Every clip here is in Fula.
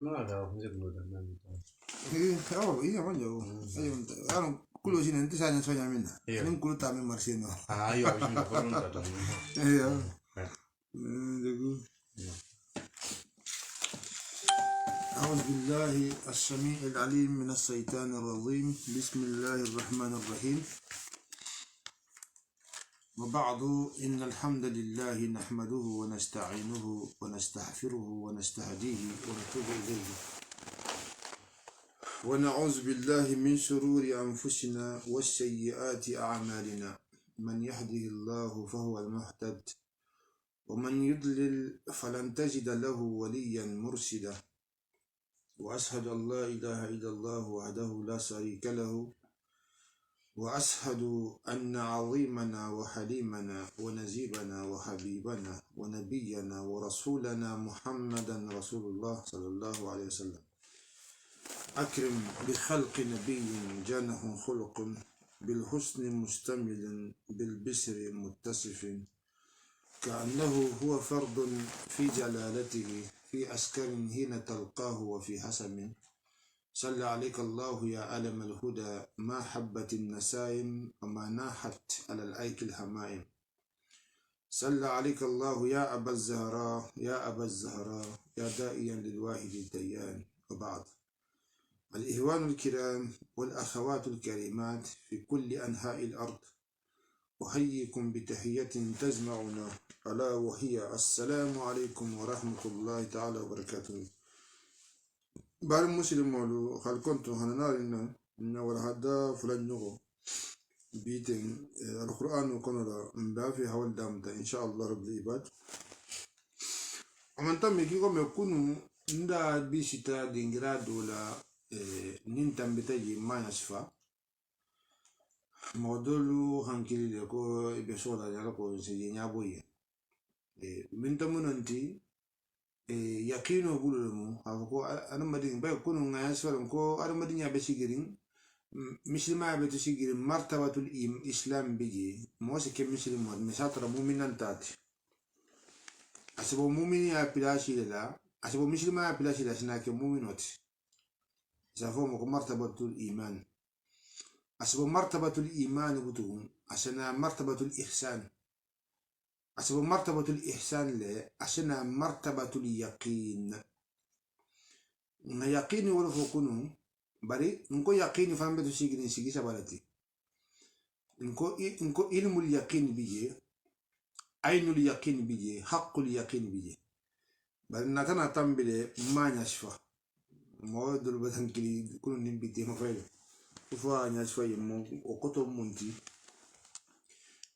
ما لا زي بلودا ما إيه إيه ما جو أيوة أنا كل شيء أنت ساعة نسوي منها أيوة. أنا كل تعمل مرسينو أيوة عشان تفرمون تاتم أيوة أعوذ بالله السميع العليم من الشيطان الرجيم بسم الله الرحمن الرحيم وبعد إن الحمد لله نحمده ونستعينه ونستغفره ونستهديه ونتوب إليه ونعوذ بالله من شرور أنفسنا وسيئات أعمالنا من يهده الله فهو المهتد ومن يضلل فلن تجد له وليا مرشدا وأشهد أن لا إله إلا الله وحده لا شريك له وأشهد أن عظيمنا وحليمنا ونجيبنا وحبيبنا ونبينا ورسولنا محمدا رسول الله صلى الله عليه وسلم أكرم بخلق نبي جانه خلق بالحسن مستمل بالبشر متصف كأنه هو فرد في جلالته في أسكر حين تلقاه وفي حسم صلى عليك الله يا علم الهدى ما حبت النسائم وما ناحت على الأيك الهمائم صلى عليك الله يا أبا الزهراء يا أبا الزهراء يا دائيا للواحد الديان وبعد الإخوان الكرام والأخوات الكريمات في كل أنحاء الأرض أحييكم بتحية تجمعنا ألا وهي السلام عليكم ورحمة الله تعالى وبركاته. بار مسلم مولو خال كنتو هننار إن ولا هدا فلان نغو بيتين القرآن وكنرا مبافي حول دامتا إن شاء الله رب العباد. ومن تم يكيكم يكونوا ندا بيشتا دينجرا دولا نينتم بتاجي ما يشفى مودولو هانكيلي لكو بسولا يالكو سيجي نابوي من تمننتي يقينو بولمو هاكو انا مدين باي كونو نايسفالم كو انا مدين يابسيغرين مسلما بتسيغرين مرتبه الاسلام بيجي موسى كمسلم مساتر مؤمنان تاتي اسبو مؤمن يا بلاشي لا اسبو مسلما يا بلاشي لا سناك مؤمنوت زافو مرتبه الايمان أسباب مرتبة الإيمان بتقول عشان مرتبة الإحسان أسباب مرتبة الإحسان لا عشان مرتبة اليقين يقين ولا فوقنو بري نكو يقين فهم بتشيجين سيجي سبالتي نكو علم اليقين بيجي عين اليقين بيجي حق اليقين بيجي بري نتنا تنبلي ما نشفى ما دول بدهنكلي كل نبيتي ما فايله ufa nyashwa yemo okoto munti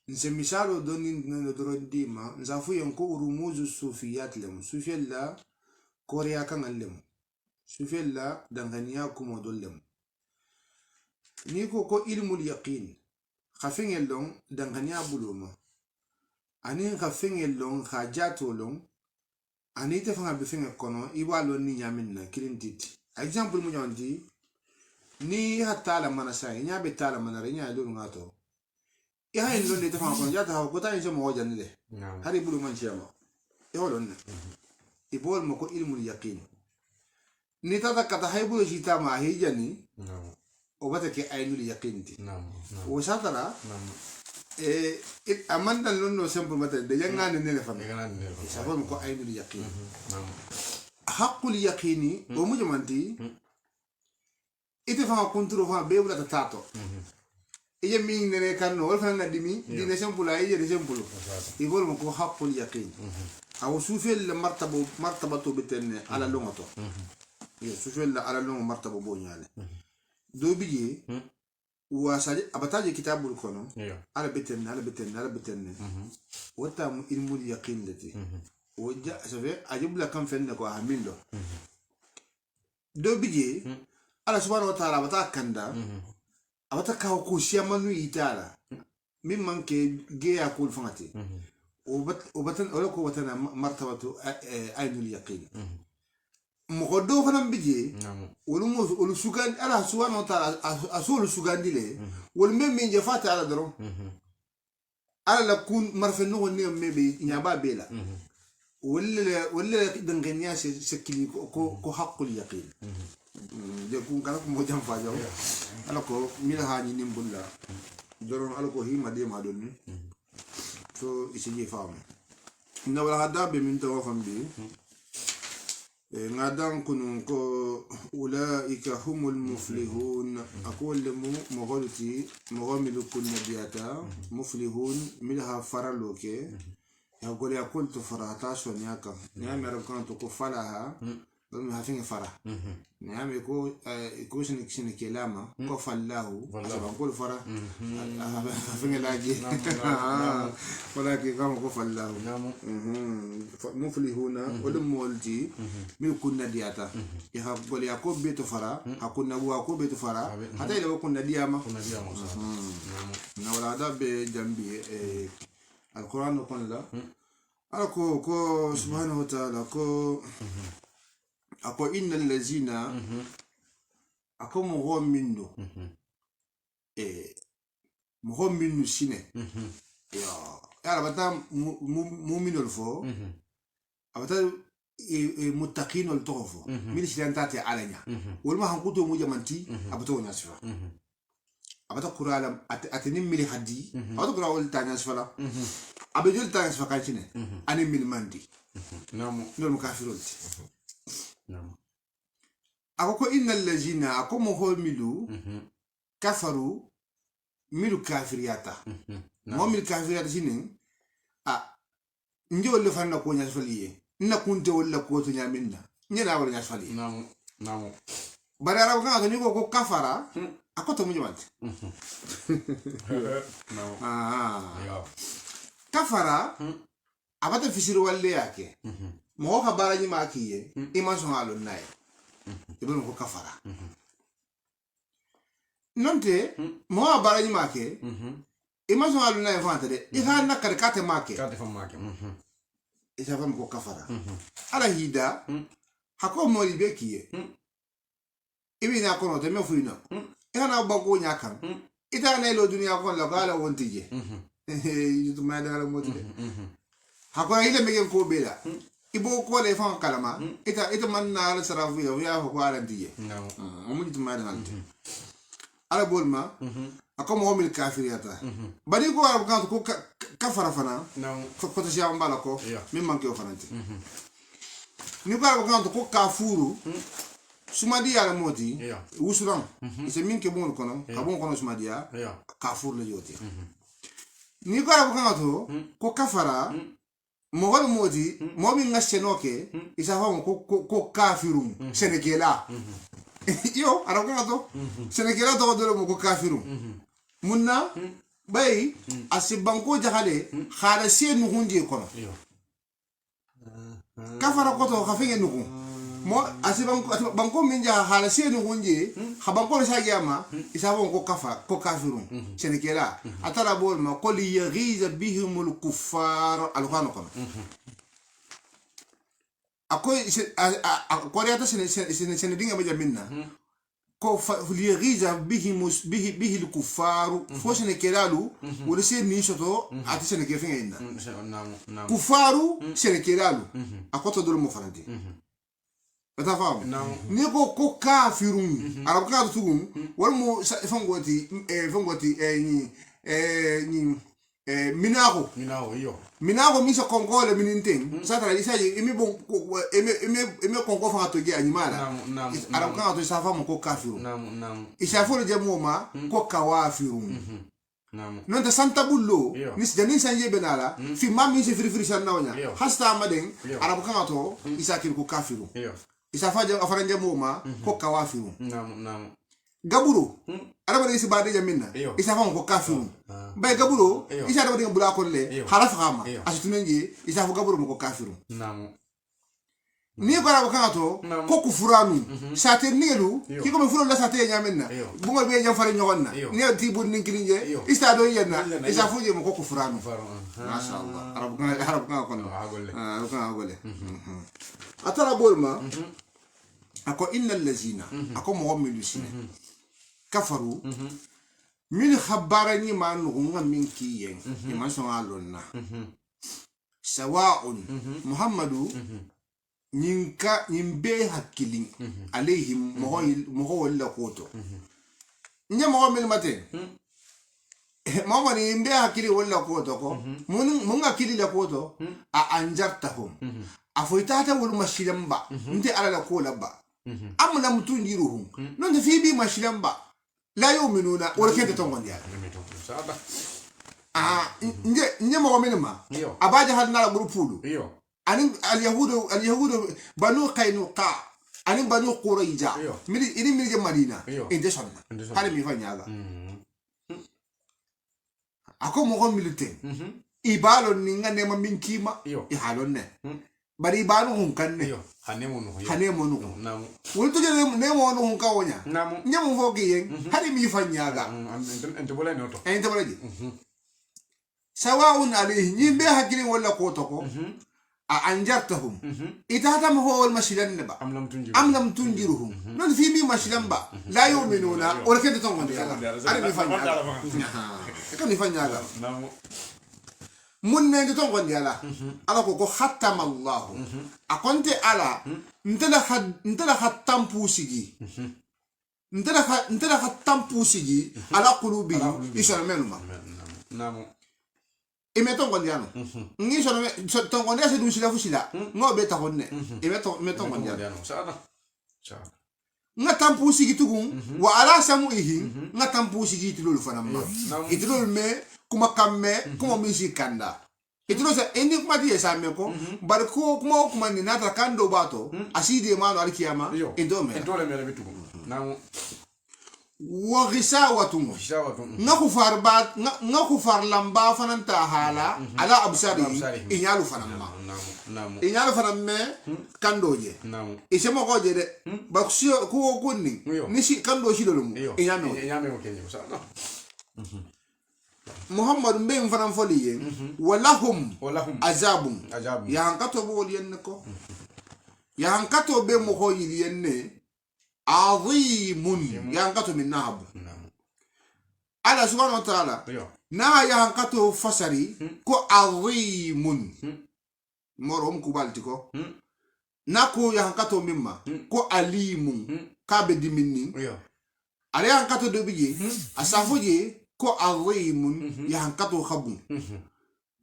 nse misalo doni ndrodima nzafu yenko urumuzu sufiyat lem sufiyalla korea kan allem sufiyalla dangania kuma dollem niko ko ilmul yaqin khafin yellon dangania buluma ani khafin yellon khajato lon ani te fanga be finga kono iwalo ni nyaminna kilintiti example mu nyandi ni hatta la mana sai nya be tala mana nya do ngato ya hin londe ta fa ko ya ta ko ta in mo janne hari bulu man chema e holon e bol mo ko ilmul yaqin ni ta ka ta hay bulu jita ma he jani o bata ke ainul yaqin ti o satara amanda lonno sempo mata de yangane ne fa sa fa mo ko ainul yaqin haqqul yaqini o mu jamanti ite fa kontro fa be wala tato e min ne kanno wala fa ngadimi di ne sempula e de sempulu e vol mo ko haqqul yaqin aw sufel martabatu bitenne ala lungato yo sufel ala lungo martaba bo nyale do biye wa saje abataje kitabul kono ala bitenne wata ilmul yaqin lati wajja safe ajibla kan fenne ko hamillo do biye Allah subhanahu wa ta'ala abata kanda abata ka ko shiyamanu itala mimman ke geya kul fangati وبتن أقولك وبتن مرتبة عين اليقين مقدو فنم بيجي ولو سجان أنا سوان وتر أسول سجان دي والمم من جفات على درو أنا لكون مرفنو النيم مبي نبا بيلا ولا دنغنيا سكلي كو حق اليقين de kun kala ko mo jam fa jaw ala ko mi la hani nim bulla doron ala ko hima de ma donni so isi je fam na wala hada be min to fam bi ngadan kunun ko ulaika humul muflihun aqul mu mogolti mogomil kun nabiyata muflihun milha faraloke ya gole aqul to farata shonyaka nyame rakan to ko falaha dum hafin fara nyame ko ko sini kelama ko fallahu saban ko fara hafin laji wala ke kam ko fallahu muflihuna wala molti mi kunna diata ya gole ko beto fara hakunna wa ko beto fara hata ile kunna diama na wala da be jambi alquran ko la ako ko subhanahu wa ta'ala ko ako innal lazina ako mo minno mo minno sine ya bata mu'minul fo abata muttaqinul tofo min silantati alanya wal ma hankuto mu jamanti abato nyasfa abata qur'an atinin mili hadi abata qur'an wal tanyasfa abajul tanyasfa kanchine ani mil mandi namo nol kafirulti ako innal lazina ako mo milu kafaru milu kafiriyata mo mil kafiriyata sinin njol le fanna ko nyas faliye na kunte wala ko to nyaminna nyina wala nyas faliye namo barara ko ngani ko kafara ako to mujumante kafara abata fisiru walle yake mo habara ni makiye iman so halo nay ibn ko kafara nonte mo habara ni make iman so halo nay fanta de iha nakar kate make isa fam ko kafara ala hida hako mo libekiye ibi na kono te me fuina iha na banko nyakan ita na lo dunia ko la gala wontije yitu ma dala motide hako ile megen ko bela ibo ko le fa kalama ita man na la sarafu ya ko arantiye mo yitu ma dala ala bolma akoma homil kafiriyata bari ko arab kan ko kafara fana ko to siya mbala ko min manke o fanante ni ko arab kan ko kafuru sumadi ala moti usuram ise min ke bon kono kabon kono sumadi ya kafur le joti ni ko arab kan ko kafara mo wal moti mo min ngashenoke isa fa ko kafirun senekela yo arab kan senekela to do mo ko kafirun munna bay asibanko jahale khala se nu hunje kono kafara ko to khafenge nu mo asibanko banko minja khala se nu hunje khabanko sa yama isabon ko ko kafirun senekela atara bol ma qul yaghiza bihimul kuffar alqano kono akoy koreata sen dinga baja minna ko liyaghiza bihi al-kuffar fo senekelalu wala se ni soto ati senekefenga inda kuffaru senekelalu akoto dol mo farante ata fam ni ko kafirun arab ka tugum wal mo fangoti ni minago yo minago mi so kongole mininteng satra isaji imi bon imi kongo fa to ge animala arab kan to safa mo ko kafiru isafu le jamoma ko kawafiru non ta santa bullo ni janin sanje benala fi mammi se firi sanawnya hasta maden arab kan to isakir ko kafiru isafa je afara jamoma ko kawafiru gaburo araba isi bade jaminna isa fam ko kafiru bay gaburo isa araba de bula ko le halafa xama asutunenje isa fo gaburo ko kafiru ni ko araba kanato ko kufuranu sate nelu ki ko furo la sate nyamenna bu ngol be jam fare nyogonna ne ti bun ninkirinje isa do yenna isa fo je ko kufuranu ma sha Allah araba ko no agole atara bolma ako innal lazina ako mo milusine kafaru min khabarani ma nunga min kiyen iman so alonna sawa'un muhammadu nyimbe hakilin alaihim moho wala koto nya mo mel maten mama ni nyimbe hakili wala koto ko mun hakili la koto a anjartahum afoitata wal mashilamba nte ala la kola ba amna mutunjiruhum non fi bi mashilamba la yu'minuna wala kete tongon ya nje mo mel ma abaja hadna la grupulu anin al-yahudu banu qaynuqa anin banu qurayza mili madina inde sonna hali mi fanyaga ako mo milite ibalo ninga nema minkima I halonne bari ibalo hunkanne hanemo no namu wonto je nemo no hunkawonya nyamu foki yen hali mi fanyaga ente bola noto ente bola ji sawa'un alayhi nyimbe hakilin wala kotoko أنجرتهم إذا هذا هو المشلن با أم لم تنجرهم نون في مي مشلن با لا يؤمنون ولكن تتوقع أنا بيفني هذا كم يفني هذا من نتوقع هذا أنا كوكو ختم الله أكنت على نتلا ختم بوسيجي نتلا ختم بوسيجي على قلوبهم إيشان منهم نعم imeton gondiano ngi so ton gondia se dun sila fusila ngo beta honne imeton gondiano sa nga tampu sigi tugun wa ala samu ihi nga tampu sigi tilul fanamma itilul me kuma kamme kuma misi kanda itilo sa indi kuma di esa me ko bar ko kuma ni nata kando bato asidi mano alkiyama indome me bitugun namu wa ghisawatun nga kufar lamba fananta hala ala absari inyalu fanamma inyalu fanamme kandoje isemo koje de baksio ko kunni nisi kando shilolumu inyame ko kenyo sa muhammad mbem fanam foliye walahum azabun ya hankato bo liyenko ya hankato be mo ko yiyenne عظيم ينقطع من نهب على سبحانه وتعالى نا ينقطع فسري كو عظيم مرهم كبالتكو ناكو ينقطع مما كو عليم كابد مني على ينقطع دوبي اسافوجي كو عظيم ينقطع خبون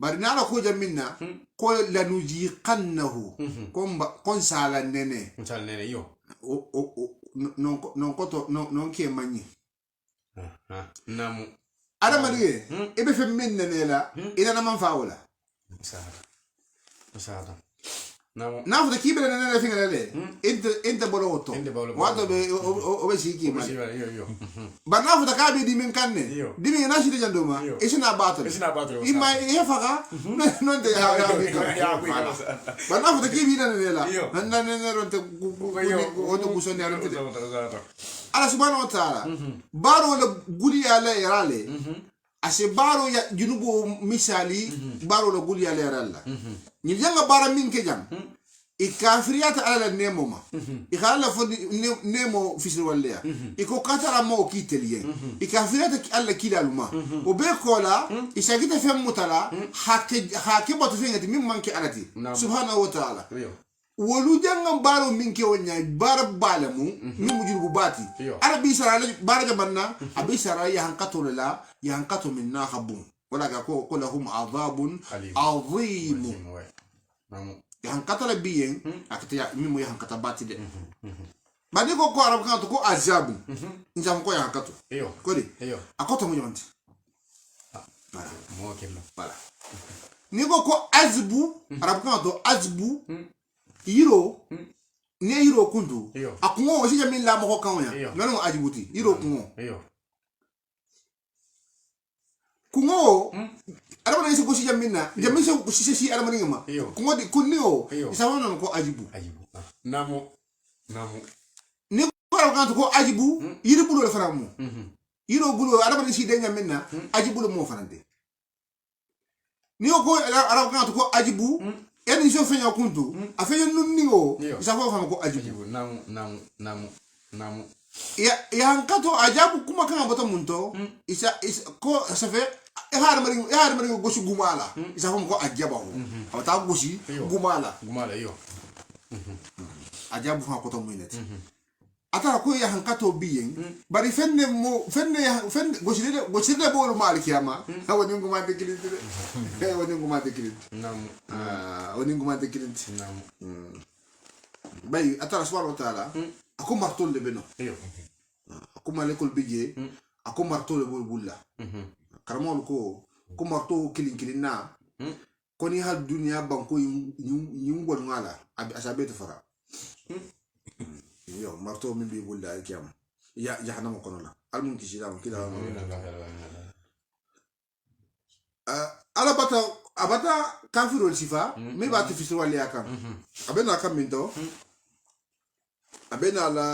barina ala ko jamina ko lanujiqannahu kon sala nene yo non ke mani namu ada madiye ebe fe minne nela ina na man faawla musada namu nafu da kibele nela finga le inte bolo oto wato be obe shiki ma yo ba nafu da kabe di min kanne di min na shi de jandoma isina bato ima ya faga non de ya ba nafu da kibi nela nanda nela ronte oto kusoni aronte ala subhanahu wa ta'ala baro la guli ala yarale ase baro ya junubo misali baro la guli ala yaralla ni janga bara min ke jam ikafriyata ala nemo ma ikhala fo nemo fisir walla iko katara mo kiteliye ikafriyata alla kilaluma o be kola isagita fem mutala hakke batu fengati min manke alati subhanahu wa ta'ala wolu jangam baro minke wonya bara balamu min mujurugo bati arabi sara bara jabanna abi sara ya hankato la ya hankato minna khabun wala ga ko lahum adhabun azim ya hankata la biyen akata ya mimo ya hankata bati de badi ko arab kan to ko azabu njam ko ya hankato ko di akoto mo jonti mo kemno wala ni ko azbu arab kan to azbu yiro ne yiro kundu akungo osi jamin la mo kawnya nanu ajibuti yiro kungo adama ne ko si jamina jamin so si adama ni ma kungo di kunniyo isawono ko ajibu namu ni ko kan ko ajibu yiro bulo faramu yiro bulo adama ne si de jamina ajibu mo farande ni ko adama kan ko ajibu yani so fenya kuntu afenya nunningo isafa fama ko ajibu namu ya hankato ajabu kuma kan boto munto isa ko safe e har mari gosi gumala isa fam ko ajaba ho awta gosi gumala yo ajabu fa ko to munet atara ko ya hankato biyen bari fenne gosi de bolu mal kiyama woni nguma de kilinte de woni nguma de kilinte nam woni nguma de kilinte nam bay atara subhanahu wa ta'ala ako martol le beno yo ako malekol bije ako martol le bol bulla karamol ko marto kilin na ko ni hal dunya banko yin bon ngala asabeto fara yo marto min bi bulla alkiyam ya jahannam kono la almun kishira kila ala abata kafirul sifa me ba ta fisir wali akam abena kam min do abena la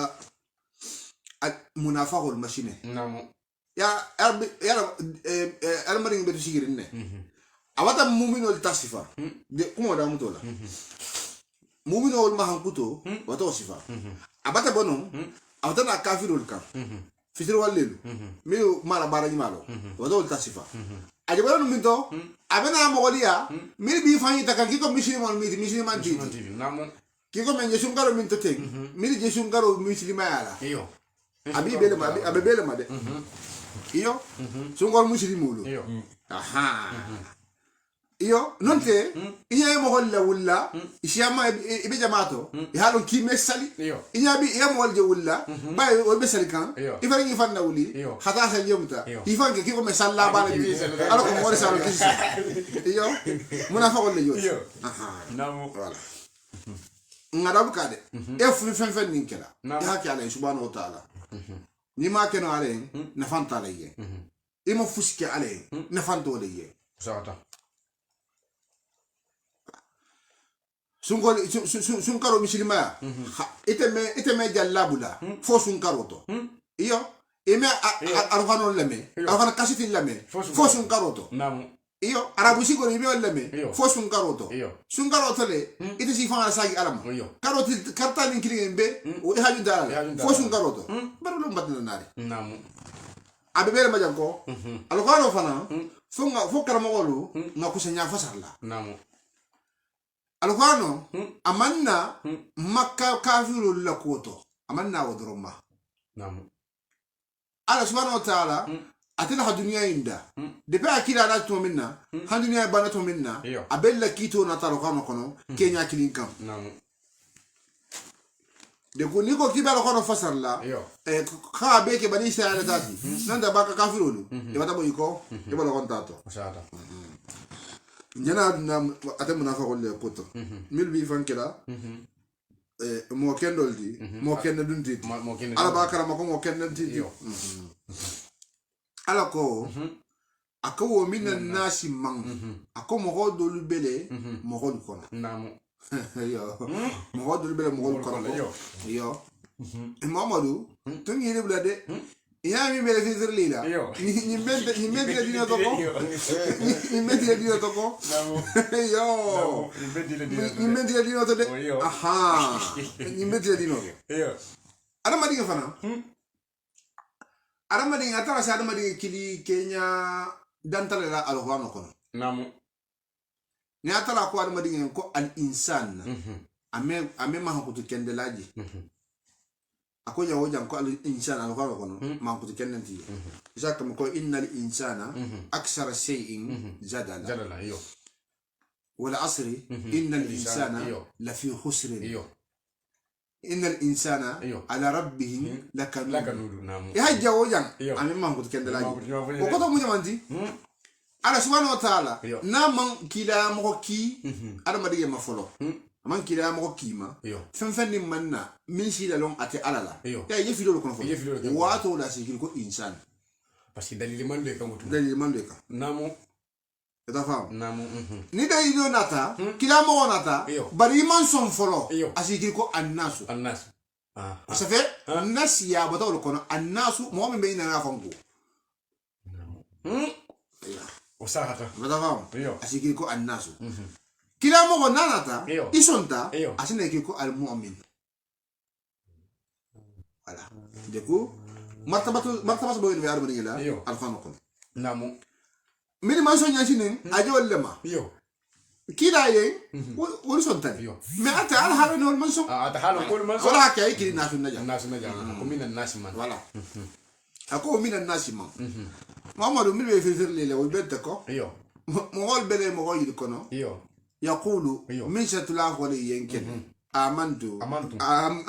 munafaqul mashine nam ya almarin betu sigirin ne abata mu'minul tasifa de kuma da mutola mu'minul mahankuto wato sifa abata bono abata na kafirul kam fisir walelu mi mala bara ni malo wato tasifa ajabana min to abena mogolia mi bi fanyi takan ko musliman ti nam kiko men jesun garo min to teg mi jesun garo muslima yala yo abi bele ma de iyo sungol muslimulu yo aha iyo nonte inya mo holla wulla ishama ibe jamato ihalo kime sali inya bi ya mo walje wulla bay o be sali kan ifari ni fanna wuli khata sal yomta ifanke kiko me salla bala bi alo ko mo sala kisi iyo munafiqul le yot aha nam wala ngadabu kade e fu fen ninkela ya hakki ala subhanahu wa ta'ala ni ma keno ale na fanta le ye e mo fuske ale na fanto le ye sata sunkaro misilima ite me jallabula fo sunkaro to iyo ime arfano lame arfano kasiti lame fo sunkaro to nam iyo arabu sigoro ime lame fo sunkaro to sunkaro to le ite si fanga sagi alam karoti karta ni kiri be o haju dala fo sunkaro to baro lo mbatna nare nam abebele majanko alqaro fana fo karamogolu ngakusanya fasarla nam alquran amanna makka kafirul lakoto amanna wadroma nam ala subhanahu wa ta'ala atila dunya inda de pa akila na to minna dunya bana to minna abella kito na alquran kono kenya kilinkan nam de ko niko kibala kono fasarla kha be ke bani israila tati nanda baka kafirulu de bata boyiko de bala kontato sata nyana na ate munafaqul le poto mil bi fankela mo kendol di mo kende dun ti ala bakara mako mo kende ti ala ko akawo minan nasi man akomo hodol bele mo hol kono nam yo mo hodol bele mo hol kono yo mamadou tun yiri blade ya mi bele fisir lila ni mente dino toko ni mente dino toko yo ni mente dino to de aha ni mente dino yo ada madi fana ada madi atara sa ada madi kili kenya dantale la alquran kono nam ni atara ko ada madi ko al insan ame ma ko to kendelaji ako nyawo jam ko al insana al qara kono man ko kennanti isaka ko innal insana aksara shay'in jadala yo wal asri innal insana la fi khusr innal insana ala rabbih lakanud ya jawo jam ami man ko kendala ko to mu jamanti ala subhanahu wa ta'ala na man kila mo ki ada madiye ma folo man kila mo kima fen ni manna min si la long ate alala ya yefi do ko fo wato la sikil ko insan parce que dalil man de kam ka namu eta fam namu ni dalil nata kila mo nata bari man son folo asikil ko annasu ça fait nas ya bata ko no annasu mo men be ina fango o sahata bata fam asikil ko annasu kila mo nanata isonta asina ko al mu'min voilà du coup martabatu boy ni arba ngila al khanokum namu min man so nyashinin aje wallama Yo. kila ye wol son tan Yo. mais ata al haalo wol man so Ata halo kul man so. wala kay kiri nasu naja Nasu na jana. Ko minan nasi man. voilà ako min an-nas man Muhammadu min be fir lele wol bette ko Yo. mo wol bele mo yidi kono Yo. yaqulu Yo. min shatula wali yenken amantu Amantu.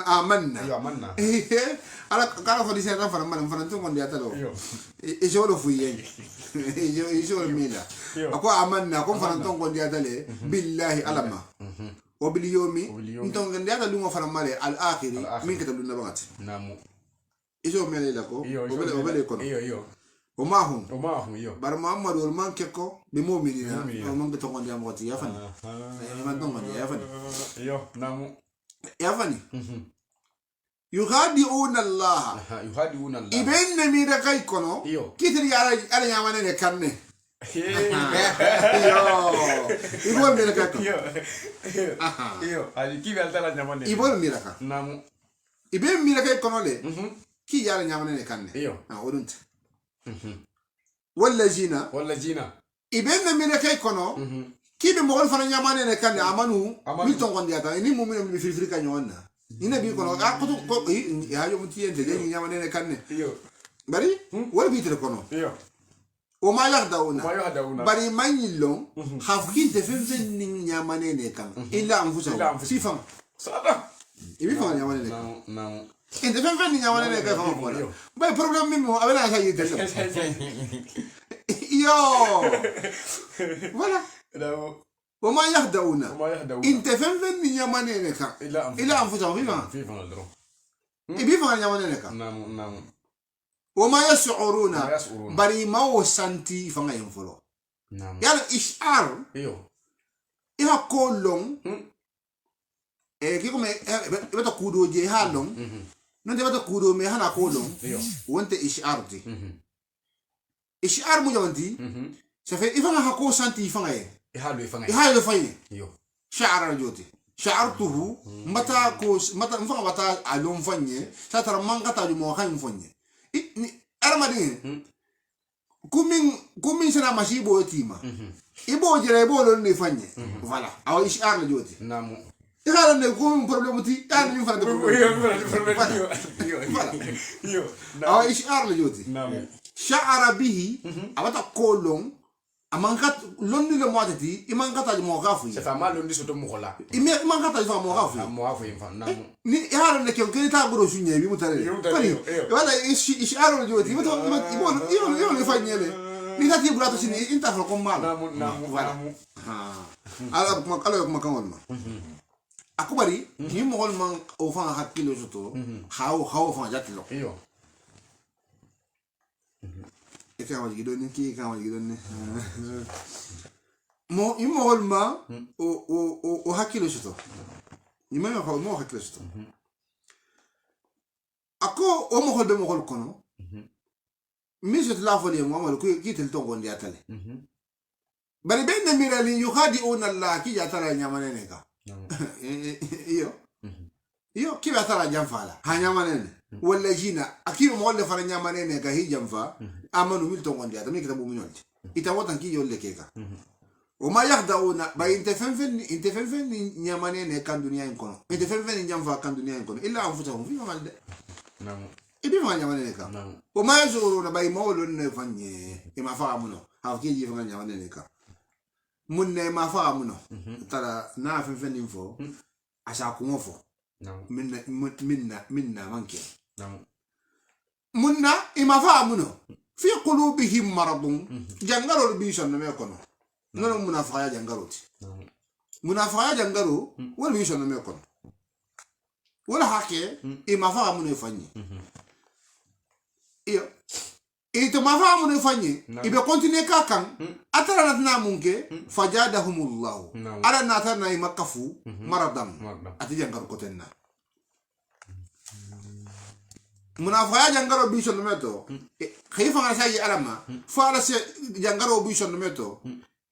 amanna Yo amanna. ala kala fo dise tan fara man fara to ngondi atalo Yo. e jolo fu yen e jolo mila Yo. ako amanna ko fara to ngondi atale billahi alama wa bil yawmi nto ngondi atalu mo fara male al akhiri min katalu na bagati Namu. e jolo mele la ko Yo. o bele kono Yo yo. o mahum O ma hu yo. bar muhammadu wal man keko be mu'minina Mu'minina. o man to ngondi amoti ya fani e man to ngondi ya fani Yo namu. ya fani yughadi'una allah Yuhadiuna Allah. ibenne mi da kai kono Iyo. kitiri ala nyamane ne kanne Hey. yo ibol mi da kai kono Yo. Yo. Ali kivi altala nyamane. ibol mi da ka Namu. iben mi da kai kono le ki yala nyamane ne kanne Iyo. odunta wallazina Wala jina. ibenne mi da kai kono ki be mogol fana nyamane ne kanne amanu Amanu. mi ton gondi ata ni mu'minu mi filfil ka nyonna ina bi kono a ko ko ya yo mutiyente de nyamane ne kanne Iyo. bari wala bi tere kono Iyo. o ma yakdauna Ma yahdawuna. bari manyilon hafkinte fenfen ni nyamane ne kan illa anfusa Illa anfusa. sifam Sada. ibi fa nyamane ne Namu. Namu. inte fenfen ni nyamane ne kan fa ko Yo. bay problem min mo abena sa yite yo voilà Namu. o ma yakdauna Ma yahdawuna. inte fenfen ni nyamane ne kan illa anfusa fifa Fifa ndro. ibi fa nyamane ne kan Namu. Namu. o ma yas'uruna Ma yas'uruna. bari ma wo santi fa ngayen folo Namu. yala ishar Iyo. iha kolong kiko me beta kudo je halong non te beta kudo me hana kolong Iyo. wonte isharti ishar mu jawanti ça fait ifanga hako santi ifanga e Ihalu ifanga. ihayo fayne Iyo. sha'ara joti sha'artuhu mata ko mata mfanga mata alon fanye satara mangata ju mo khaym fanye ni armadin kumin sana mashibo tima ibo jere ibo lon ne fanye voilà aw ishar joti Namu. ikala ne kum problème ti tan mi fana Iyo. aw ishar joti Namu. sha'ara bihi abata kolong amankat lonni le moatati imankata mo gafu C'est pas mal on dit surtout mokola. imankata fa mo gafu Mo afu infa. Namu. ni ihara ne ken ta bro sunye bi mutare Yo mutare, kani yo. wala ishar joti ibo yo le fanyele ni tati burato sini inta fa ko mal Namu. Namu. Voilà. Namu. ala kuma kan wal ma akubari ni mo gol man o fa hakilo soto hawo fa jatlo Iyo. ikawa gidoni ki ikawa gidoni mo imol ma o hakilo soto ni ma ko mo hakilo soto ako o mo holbe mo hol kono mi so la foli mo mo ko ki tel to gondi atale bari ben ne mirali yukhadi'una allah ki jatara nyamane ne ka iyo ki batara jamfala ha nyamane ne wala jina akiba mo le fara nyamane ne ka hi jamfa amanu mil to gondi atale mi kitabu minolti ita wotan ki yolle keka o ma yakhda'una ba inte fenfen ni nyamane ne kan dunya en kono inte fenfen ni jamfa kan dunya en kono illa anfusahum fi malde Namu. ibi fa nyamane ne ka Namu. o ma yazuruna bay mawlo ne fanye ima fa amuno ha ki ji fa nyamane ne ka munne ma fa amuno tara na fenfen info asa ko ngofo Namu. minna manke Namu. munna ima fa amuno fi qulubihim maradun jangaro bi sonno me kono non munafiqa jangaroti Namu. munafiqa jangaro wala bi sonno me kono wala hake ima fa amuno fanyi iyo ito ma fa amuno fanyi ibe continue kakan atara natna munke fajadahumullahu Namu. ala natana imakafu maradan Maradan. ati jangaro kotenna munafiqa jangaro bi sonno meto khifa ngara sayi alama fa ala se jangaro bi sonno meto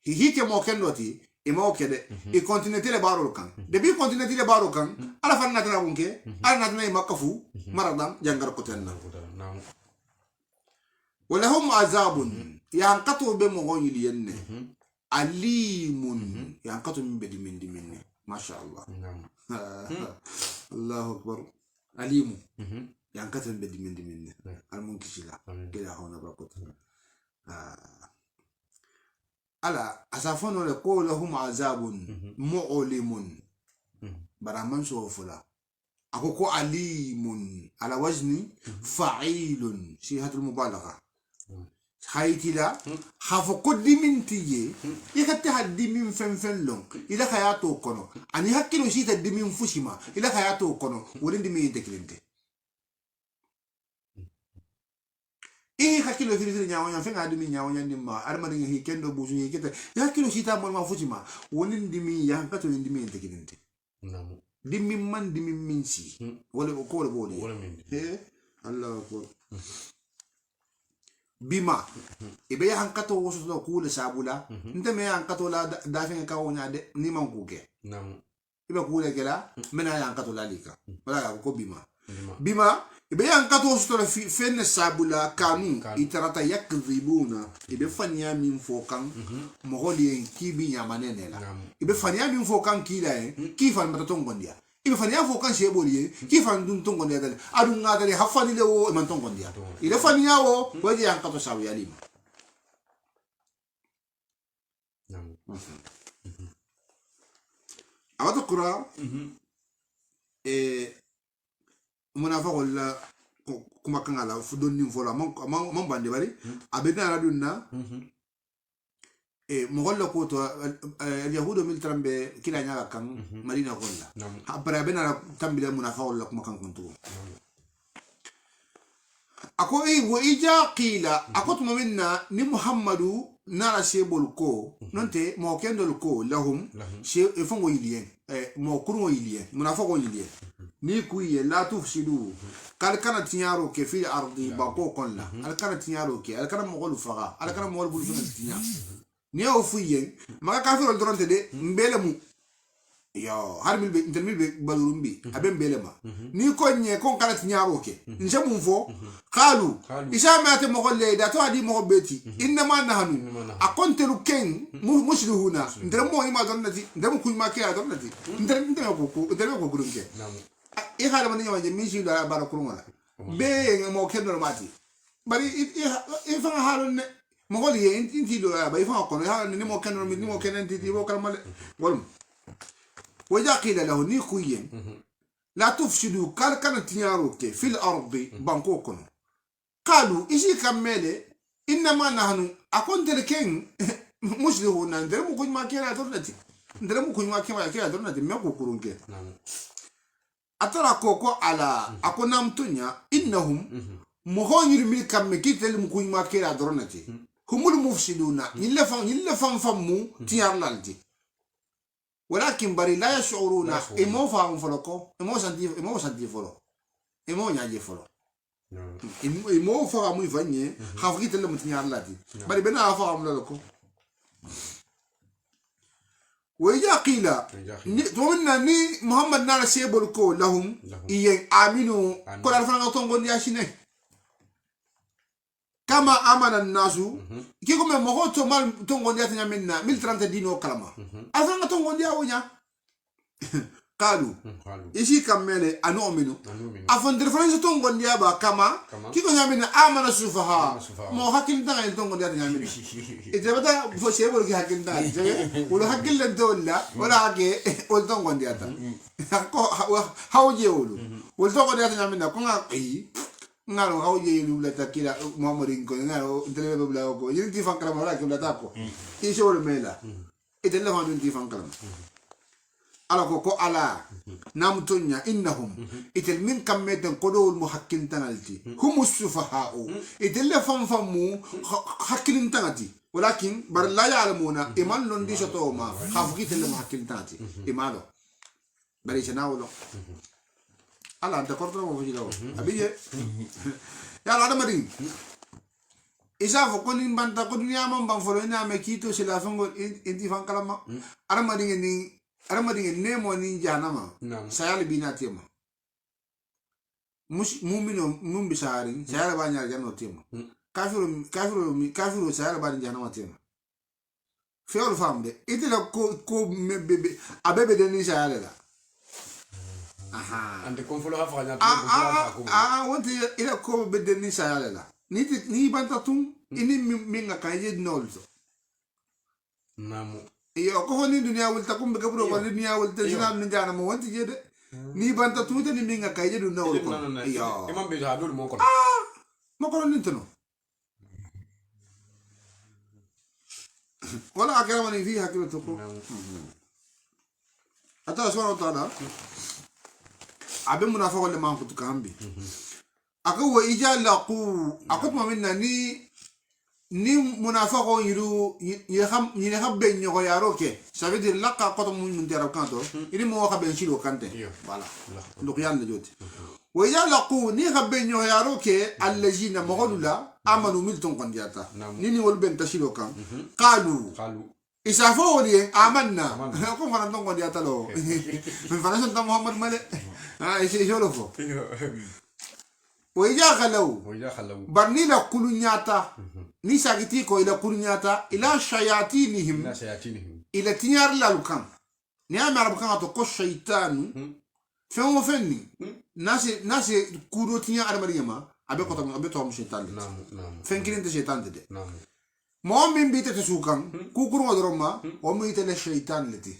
hike mo kendoti ima okede i continue tele baro kan debi continue tele baro kan ala fan natna munke ala natna imakafu maradan jangaro kotenna Namu. ولهم عذاب ينقطع بمغون يلين عليم ينقطع من بدي من ما شاء الله. الله أكبر. عليم ينقطع من بدي من المنكشلا كده هنا بقول ألا أسافون لقول لهم عذاب مؤلم برامن سوفلا أكوكو عليم على وزن فعيل صيغة المبالغة خايتي لا خافو من تيجي يكتي هدي من فن لون إذا خياتو كنو أني هكيلو شيء تدي من فشيما إذا خياتو كنو ولين دي مين تكلمته إيه هكيلو في نياونا فين عدو من نياونا نما أرمى هي كندو بوزوني كده هكيلو شيء تامل ما فشيما ولين دي مين يهكتو لين دي مين تكلمته دي من من دي من سي ولا بقول بولي إيه الله أكبر بما إبى هنكتو وصلوا كول سابولا أنت ما هنكتو لا دافين كاونا ده نيمان كوكي نعم إبى كول كلا من هنكتو لا ليكا ولا كو بما إبى هنكتو وصلوا في فين سابولا كانوا يتراتا يكذبونا إبى فنيا من فوقان مغولين كيبي يامانين لا إبى فنيا من فوقان كيلا كيف أنا بتتون قنديا إبى فنيا فوقان شيبولي كيف أنا دون تون قنديا ده أدون عادي هفاني له من تون قنديا إذا فنيا هو وجه هنكتو سابيا ليم أوقات القرآن منافق ولا كما كان على فدون نفولا من باندي بري أبدا على دونا مغلا كوتو اليهود ميل ترامب كلا نيا كان مارينا غولا أبرا بنا تامبيل منافق ولا كما كان كنتو أكو وإجا قيل أكو تمنا ني محمد نارا سيبول كو ننتي مو كندل كو لهم شيء يفون يلين مو كرو يلين منافق يلين ni kuye la tufsidu kal kana tinyaro ke fi ardi ba ko kon la al kana tinyaro ke al kana mogol faga al kana mogol bulu funa tinya ni o fuye maka kafiro doronte de mbele mu yo har mil be intel mil be balurumbi abe mbele ma ni ko nye kon kana tinyaro ke nje mu fo qalu isa ma te mogol le da to adi mogol beti inna ma nahnu akontelu ken mushluhuna ndere mo ima donnati ndere mu kuima ke adonnati ndere ko gurunke I had a money on the mission that about a crummer. Being a more kennel mati. But if I had Mongolia into by Falcon, I had any more kennel, any more kennel, did you walk on my volume? Wajaki la ni kuyen. La tufsidu kalkanatiaroke, fil ardi, Bangkokon. Kalu, is he camele? In the man, I conte the king, Muslim, and then we make a donati. Then we make a donati, Mako Kurunke. Atara koko ala akona mtunya innahum muhonir milkam mekitel mukuy makira dronati humul mufsiduna yilla fam famu tiarlalti walakin bari la yashuruna imo fam foloko imo santi folo imo nyaje folo imo famu ifanye khafkitel mutiarlati bari bena fam lako وإذا قيل تومنا ني محمد نالا سيبول كو لهم إيه آمنوا كل الفرنغ تونغون ياشيني كما آمن الناس كيكو من مغو تومال تونغون ياتنا منا 1030 دينو كلمة الفرنغ تونغون ياونا قالوا إيشي كمالي أنؤمنوا أفن درفرنس تونغون يابا كما كيكو نعمل آمن السفهاء مو حكيم تاعي تونغون ياتنا منا إذا بدا فشيبول كي حكيم تاعي ولا حكيم لنتولا ولا حكي ولتونغون ياتا هاو جيولو ولتونغون ياتنا منا كونا ngalo hau je lula takila muamarin ko ngalo telebe bla ko yinti fankala mala ko la tako ishol mela itelle fa yinti fankala ala ko ala namtunya innahum itel min kameten qodol muhakkin tanalti humus sufaha'u itelle famu hakkin tanati walakin bar la ya'lamuna iman non di sotoma khafki itelle muhakkin tanati imalo bari chanawlo ala da korto mo filawo abiye ya la damari isa fo konin banta ko dunya man ban folo ina me kito sila fango inti fan kalama aramadi ni nemo ni janama sayal binatema mush mumino mumbisari sayal banya janno tema kafiru sayala bani jahannama tema fewol famde itela ko bebe abebe de ni sayala la aha ande kon folo hafa nya wonte ila ko be de ni sayala la ni banta tum ini minga kanje nolzo namu iyo ko ni dunia wul takum be kabro ko dunia wul te sinam ni jana mo wonte jede ni banta tum te ni minga kanje du nol ko iyo imam be jadul mo ko mo ko ni tano ولا أكرمني فيها كلمة تقول أتى سبحانه وتعالى عبد منافق ولا ما كنت كامبي أكو إيجا لقو أكو ما منا ni munafaqo yiru yiham ben nyogo yaroke ça veut dire laqa qoto mun dero kanto ini mo xaben shilo kante voilà donc yalla joti wa ya laqu ni xaben nyogo yaroke allazina maghadula amanu milton qandiyata ni wol ben tashilo kan qalu isafo woni amanna ko fana ton qandiyata lo min fana son muhammad male isi jolo fo وإذا خلوا برني لا كلنياتا نساقتي كو إلى كلنياتا إلى شياطينهم إلى تنيار لا لكان نعم ربكان تقول الشيطان فهم فني ناس كورو تنيا على مريم أبي قطع أبي توم شيطان فين كلين تشيطان تدي ما من بيت تسوكان كوكرو درما ومن يتلا الشيطان لتي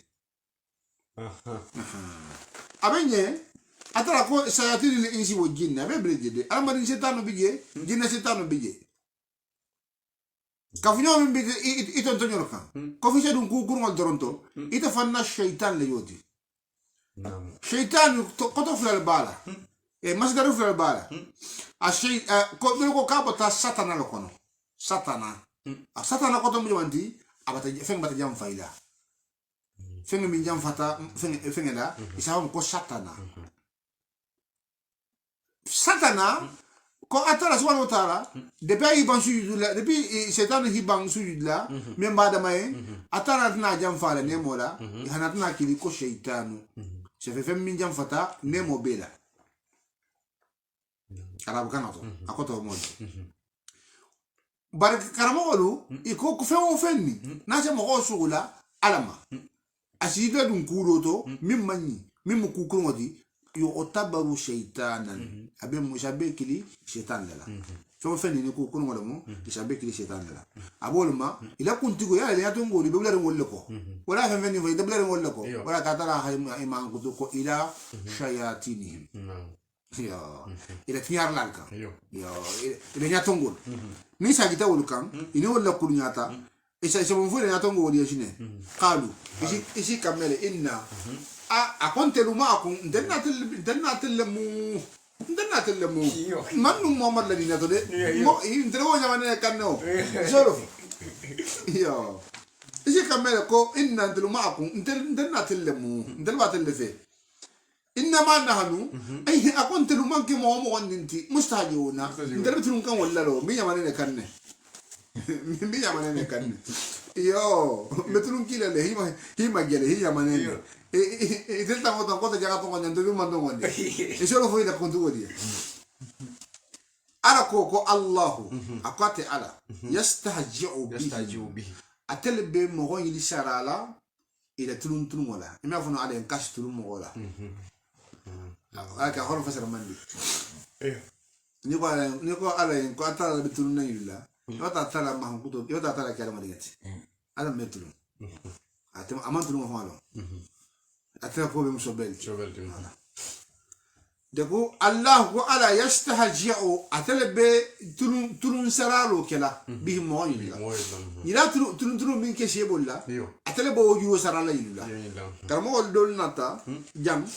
أبيني atara ko sayatini le insi wo jinna be brejede almari setanu bije jinna setanu bije kafunyo min bije iton tonyo kan ko fi sedun ku kurngol doronto ita fanna shaytan le yoti shaytan ko to fulal bala e masdaru fulal bala a shay ko be ko kabota satana lo kono satana ko to mi wanti abata feng bata jam fayda feng mi jam fata feng la isa ko satana satana ko atara subhanahu wa ta'ala depuis ban sujudla depuis setan hi ban sujudla men bada may atara na jam fala ne mola hanatna kili ko shaytanu se fe fem min jam fata ne mo bela arab kanato akoto mo bar karamolu iko ko fe o fenni na se mo ko sugula alama asida dun kuroto min manni min mu kukurodi يعتبر شيطانا ابي مشابه كلي شيطان لا شو فني نكو كون ولا مو يشابه كلي شيطان لا ابول ما الا كنت يقول يا لا تنقول ببلر ولا لكو ولا فني في دبلر ولا لكو ولا ترى ايمان كنتو الى شياطينهم يا الى تيار لانكا يا الى نياتونغول ني ساغيتا ولكان اني ولا كل نياتا ايش ايش مفول نياتونغول يا شنو قالوا ايش كمل ان أكنت لو معكم دنات اللمو من محمد الذي نتولى انت لو جمعنا كانوا شرف يا ايش كمل كو ان انت لو معكم انت دنات اللمو انت الوقت اللي فيه انما نحن اي أكنت لو معك محمد انت مستعجلون انت بتقولون كان ولا لو مين جمعنا كانوا مين جمعنا كانوا يو بتقولون كلا هي ما جل هي جمعنا إذا تقول تقول تجاك تقول نندوي ما تقول دي إيش لو فوي تكون تقول دي على كوكو الله أقاتل على يستهجئ به أتل بمغون يلشار على إلى تلون ولا إما فنو عليه كاش تلون ولا هكذا هون فسر مندي نيكو على إنكو أتلا بتلون يلا يوتا أتلا ما هم كتب يوتا أتلا كلام ديت هذا ما يتلون أتم أمان تلون ما هو أتلا كوب مشبل دكو الله وعلا يستهجئ أتلا بتلون سرالو كلا بهم موين يلا تلون من كشيء بولا أتلا بوجو سرالا يلا كرمو الدول نتا جام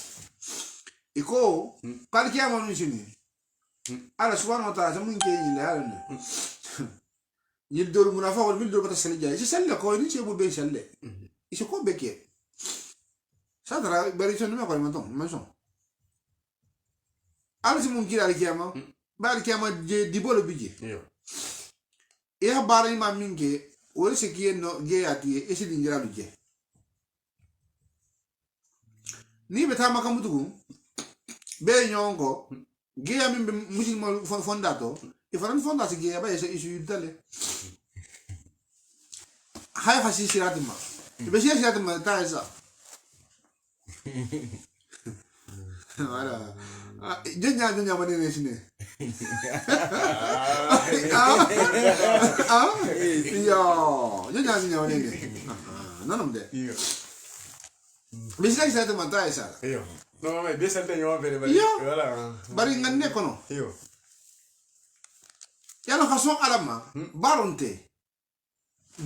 إكو قال كيا ما نشيني على سبحانه وتعالى سمين كي يلا يلدول منافق والملدول بتسلي جاي يسلي كوين شيء بول بيسلي يسكو بكيه سادرا بريشون ما قال ما شون على سمون كير على كياما بعد كياما ديبول بيجي إيه بارين ما مينك ولا سكيه نو جي أتيه إيش دينجرا بيجي ni beta makamutugu be nyongo geya min be musulman fondato e faran fondati geya ba isu yudale hay khasi siratima be siratima ta isa voilà jenya manene sine yo jenya manene nanam de be siratima ta isa yo no me bisa te yo bere bari voilà bari nganne kono yo yalla khaso alama baronte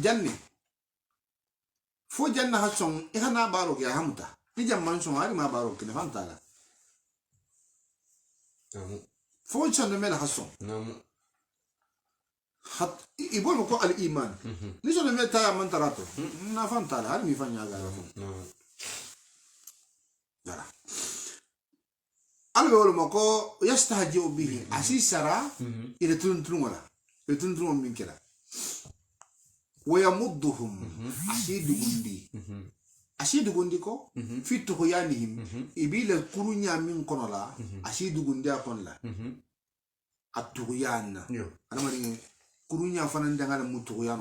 janni fo janna hason ihana baro ya hamuta ni jamman son ari ma baro kine fantala namu fo chando mel hason namu hat ibol ko al iman ni so mel ta man tarato na fantala ari mi fanya ga namu dara albe wol mako yastahji bihi asisara ila tuntun wala tuntun min kila ويمدهم أشيد غندي كو في تغيانهم إبيل كرونا من كنلا أشيد غندي أكون لا التغيان أنا ما دين كرونا فنان دعنا متغيان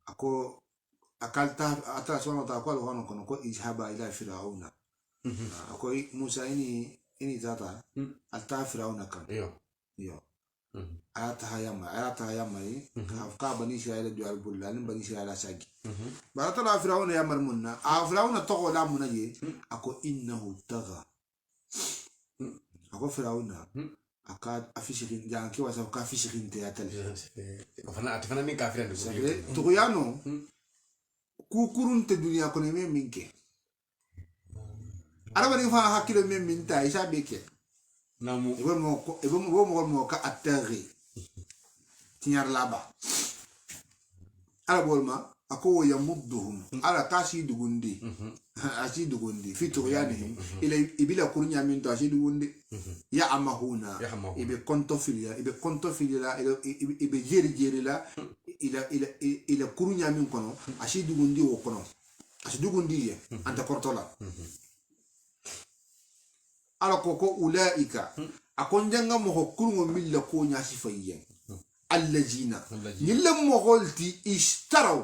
أكو أكلتا أترى تقول هون كنو إذهب إلى فرعون أكو موسى إني ذاتا ألتا فرعون كان يو ayata hayama ka bani israila dual bulla nim bani israila sagi barata la firawna ya marmunna a firawna to la munaje ako innahu taga ako firawna aka afishirin janki wasa ka afishirin te atal afana min kafiran to yano ku kurun te dunia ko ne minke ara bani fa hakilo men minta isa beke namu mo ka atterri tinyar laba ala bolma ako yamudduhum ala kashi dugundi ashi dugundi fito yani ila ibila kurunya min to ashi dugundi ya amahuna ibe konto filia ibe jeri la ila kurunya min kono ashi dugundi wo kono ashi dugundi ye anta portola ala koko ulaika akonjanga mo kurungo milla ko nyasi fayyen allajina yillam mo holti ishtaraw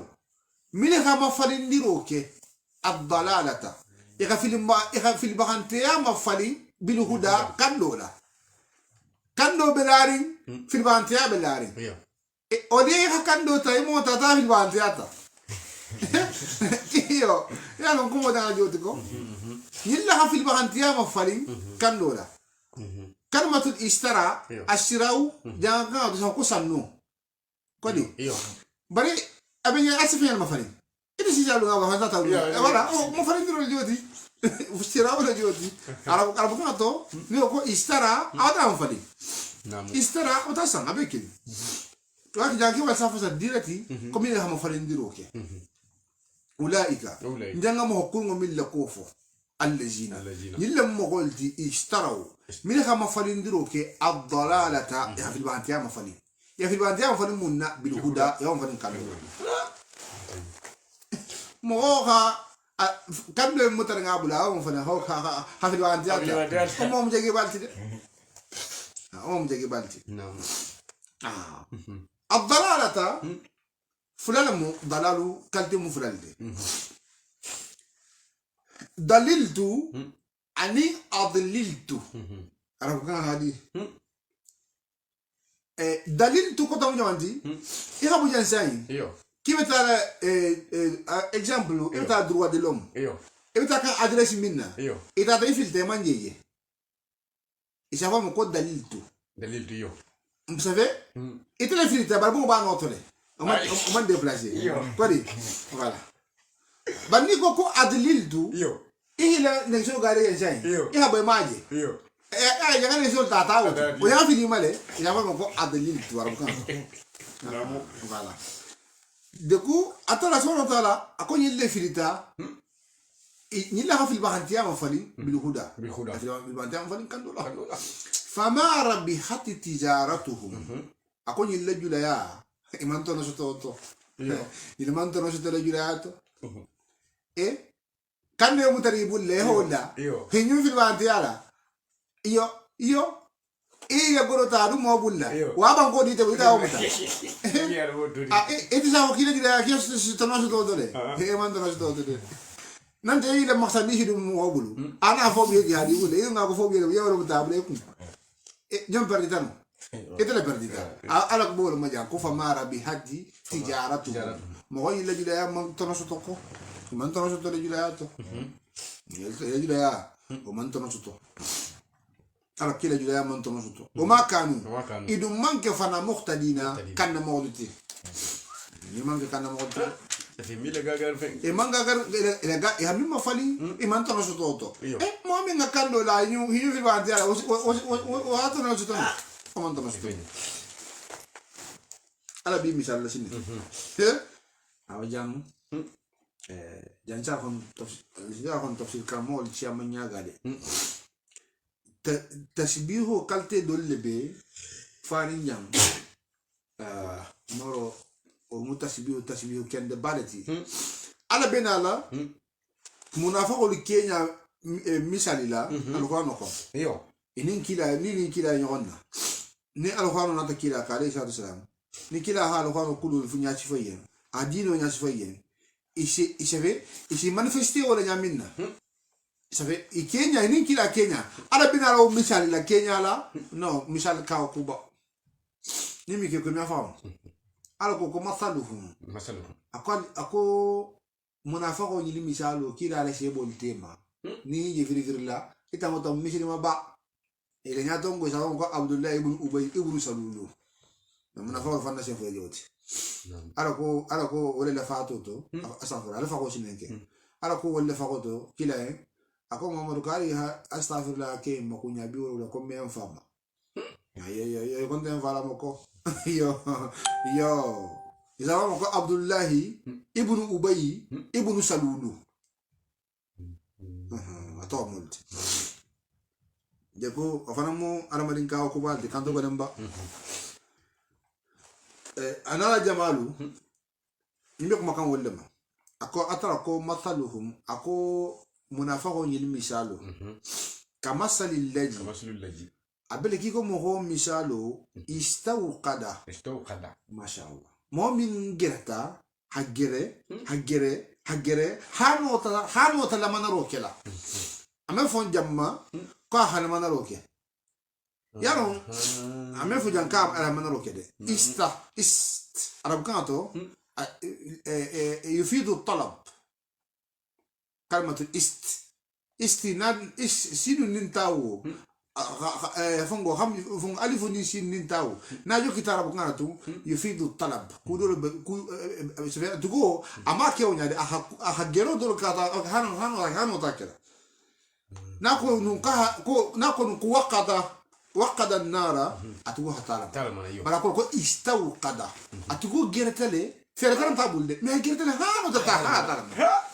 min khama falindiroke ad-dalalata iga fil bahante ya mafali bil huda kando belari fil bahante ya belari ode ha kando tay mo tata fil bahante ata iyo ya non kumo da jotiko يلا في البغنتيا مفالين كان دولا كلمة الاشترى الشراو جانا تسوق سنو كودي بري أبي أسف يا المفالين إذا سيجالو غابا هذا تقول ولا مفالين دول جودي واشترى ولا جودي على بكرة تو نيوكو اشترى هذا مفالين اشترى وتاسم أبي كده واحد جاكي وصافة ديرتي كمية هم مفالين ديروكي أولئك جانا مهكون من لكوفو الذين يلم مغولتي اشتروا من خما فلندروك الضلالة يا في البانتيا مفلين يا في البانتيا مفلين منا بالهدى يوم فلين كانوا موها كم لو مترنا بلا هم فلين هو في البانتيا هم جاي بالتي هم جاي بالتي نعم الضلالة فلان مو ضلالو كلتي مفرد دللت أني أضللت أعرف هذه دللت كتاب جوانتي إيه أبو جانسين كيف ترى example إيه ترى droit de l'homme إيه ترى كان أدرس منا إيه ترى في التمان جيه إيش أفهم مكود دللت يو مسافة إيه ترى في التمان بقول بان أوتله ومن ديبلاسي كذي voilà bani koko adliltu ihila nexo gare yensai iha boy maje yanga nexo tata o ya fini male ya ba ko adliltu warabuka voilà de coup atala sona tala akonyi le filita ni la fil bahantiya ma fali bil huda bil bahantiya ma fali kandola fama rabihat tijaratuhum akonyi le julaya imanto no soto il manto no soto le julayato كان يوم تريبول له ولا هنيو في البانتيالا iyo iya gorota du mo bulla Iyo. wa ban ko dite buta o muta Yar wo duri. eti sa wakile gida kiyo su tono su dole he man tono su dole nan te ile maksa ni hidu mo bulu ana fo bi ya di bulu iyo nga ko fo bi yo ro buta bule ku jom perditano ete le perdita ala ko bolo ma ja ko fa mara bi haddi tijaratu mo yi le gida ya man tono su toko man tono su to le gida ya to le gida ya o man tono su to ala kila jula ya man tono suto o ma kanu idu manke fana muqtadina kan mawduti ni manke kan mawduti Fi mille gagar fen. e manga gar ya mi ma fali e man tono suto to mo mi ngakando la ñu hiu fi ba dia o hato no suto o man tono suto ala bi misal la sinni awa jang jancha kon tafsir kamol ci amanya gade tashbihu kalte dolle be farin jam moro o tashbihu kende balati ala benala munafiqu li kenya misalila alquran ko Iyo. inin kila nyonna ni alquran na takila ka alayhi salam ni kila ha alquran kullu fu nyaati fayen adino nyaati fayen isi manifeste wala nyaminna sabe i Kenya ni kila Kenya ala bina la misali la Kenya la no misali ka kuba ni mi ke ko mi afa ala ko masaluhum ako munafiqo ni misalo kila la shebo tema ni je viri la ita mo tam misali ma ba ile nya tongo sa ko Abdullah ibn Ubay ibn Salulu munafiqo fanna se fo joti ala ko wala la fato to asafura ala fa ko sinenke ala ko wala fa ko to kila ako Muhammadu kari ha astaghfirullah ke makunya biwo la ko men fama yo konten fala moko yo izawa moko Abdullah ibn Ubay ibn Salulu ato multi deko afana mo aramadin ka ko balde kanto ko demba anala jamalu nimbe ko makan wollema ako atara ko mathaluhum ako munafiqo ni misalo kama salil ladhi abele kiko mo misalo istawqada masha Allah mo min gerta hagere hano ta la manaro kela ame fon jamma ko hana manaro ke yaro ame fu janka ala manaro ke de ist arab kanto yufidu talab كلمة استناد سين ننتاو فنغو فنغ ألف نسين ننتاو ناجو كتارا بكانتو يفيد الطلب كودور تقول أما كيو نادي أحجرو دور كاتا هانو تاكلا ناكو وقد النار أتقول هتارا بلاكو كو استوقد أتقول جرتلي فيرتان تابول دي ما جرتلي هانو تاكلا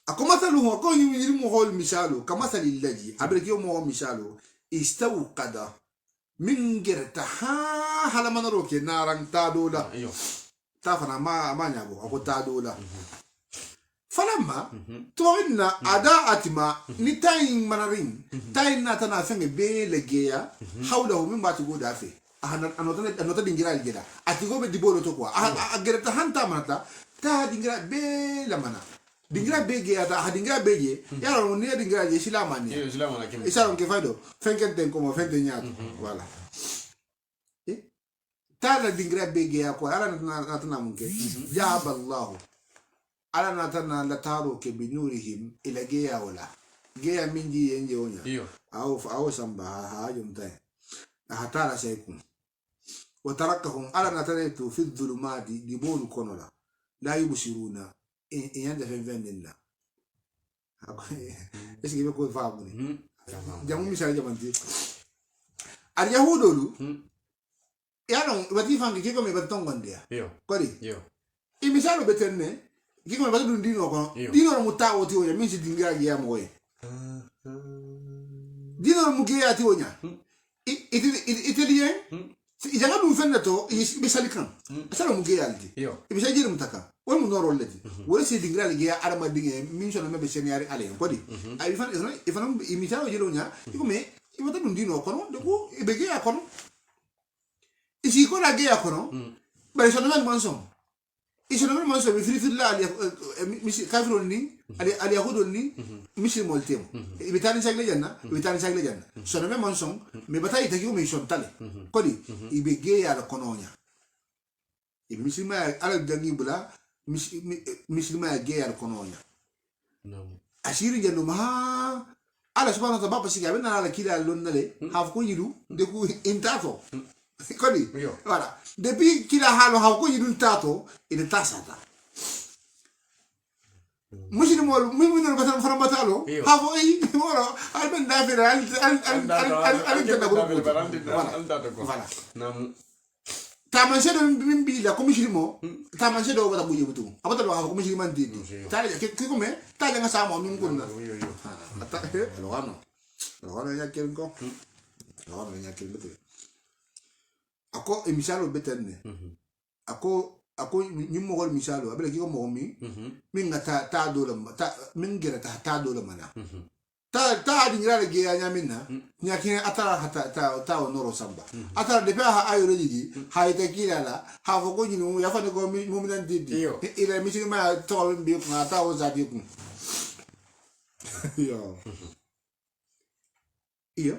ako mathaluhu ako yirimu hol misalo kama thali ladhi abreki yo mo misalo istawqada min gerta hala manaroke narang tadola tafana ma nyago ako tadola falamma tuwinna ada atima ni tayin manarin tayin na tana fenge be legeya hawlahu min batu go dafe anota dingira algeda atigo be dibolo to kwa gerta hanta manata ta dingira be la mana dingira bege ata dingira bege yaro ne dingira je silamani silamana kim isaron ke fado fenken como fente nyato voilà tala dingira bege ya ko ala natana munke jaba Allah ala natana la taro ke binurihim ila geya wala geya minji yenje onya au samba ha yumta hatara saykum وتركهم على نتريتو في الظلمات ديبول كونولا لا يبصرون إن عند فين لنا إيش كيف يكون فاهمني جامو مثال جامنتي اليهود لو يعني بدي فانك كيف كم يبتون عنديا كوري مثال بترنه كيف كم يبتون دينو كون دينو متاو تيويا مين سيدينغا جيا موي دينو مجيا تيويا إيطاليان إذا لم يفندتو بيسالكان أسأله مجيء عليه. بيسجل متكا. wol mu noro lati wala se dingra le ya arama dinge min so na be seniari ale ko di ay fan ifan imitao jelo nya iko me ibata dum dino kono de ko be ge ya kono isi ko la ge ya kono ba so na man so iso na man so be fri la ali misi kafiro ni ali yahudo ni misi moltem ibitani sagle janna so na man so me batay tagi ko me so tale ko di ibe ge ya la kono nya ibe misi ma ala dangi bula misilima ge yar kono nya ashiri jando ma ala subhanahu wa ta'ala ba siga bena ala kila lonnale haf ko yidu de ku intato kodi voilà depuis kila halo haf ko yidu tato ina tasata muslimol mu'minun batan faramatalo hafo ay moro al ben dafira al voilà taman sedo min bi la comme muslimo taman sedo wala buye butu abata lo ha comme musliman dindi tale ke ko me tale nga samo min kunna ata lo wano ya ken ko lo wano ya ken betu ako emisalo betenne ako nyimo gol misalo abele ki ko mo mi min nga ta do la min gera ta do la mana ta di ngira ge anya minna nya kin atara ta onoro samba atara de pa ayo le di ha ite kila la ha fo ko nyinu ya fa ne go mi muminan didi ile mi sin ma to bi ko ta o za di ku iyo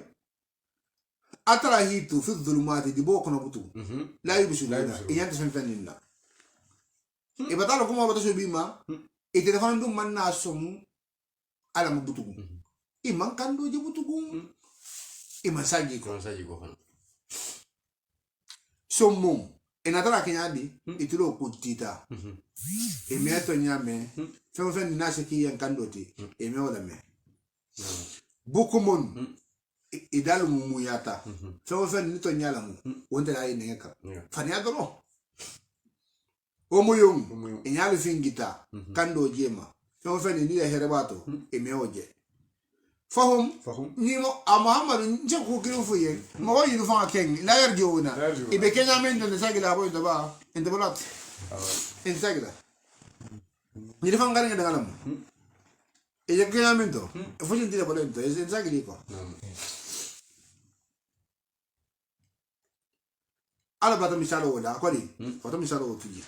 atara hitu fi dhulumati di boko na butu la yubisu la iyanta san faninna e batalo kuma bataso bima e telefon dum man na som ala mabutu iman kando je butugun iman saji ko sommo enatara kenyadi itilo kutita e meto nyame fe na seki yan kandoti e me wala me bukumon idalu muyata fe ni to nyala mu wonde la ine ngaka fani adoro o muyum enyalu fingita kando jema fe ni ya herebato e me oje fahum ni mo Muhammad nje ko kiro fuye mo wa yidu fa ken la yarjuna ibe kenya men de sagila boy da ba ente bolat en sagila ni defan ngare ngada ngalam e je kenya men to fu jindi da bolento e en sagili ko ala bata misalo wala ko di foto misalo o tuji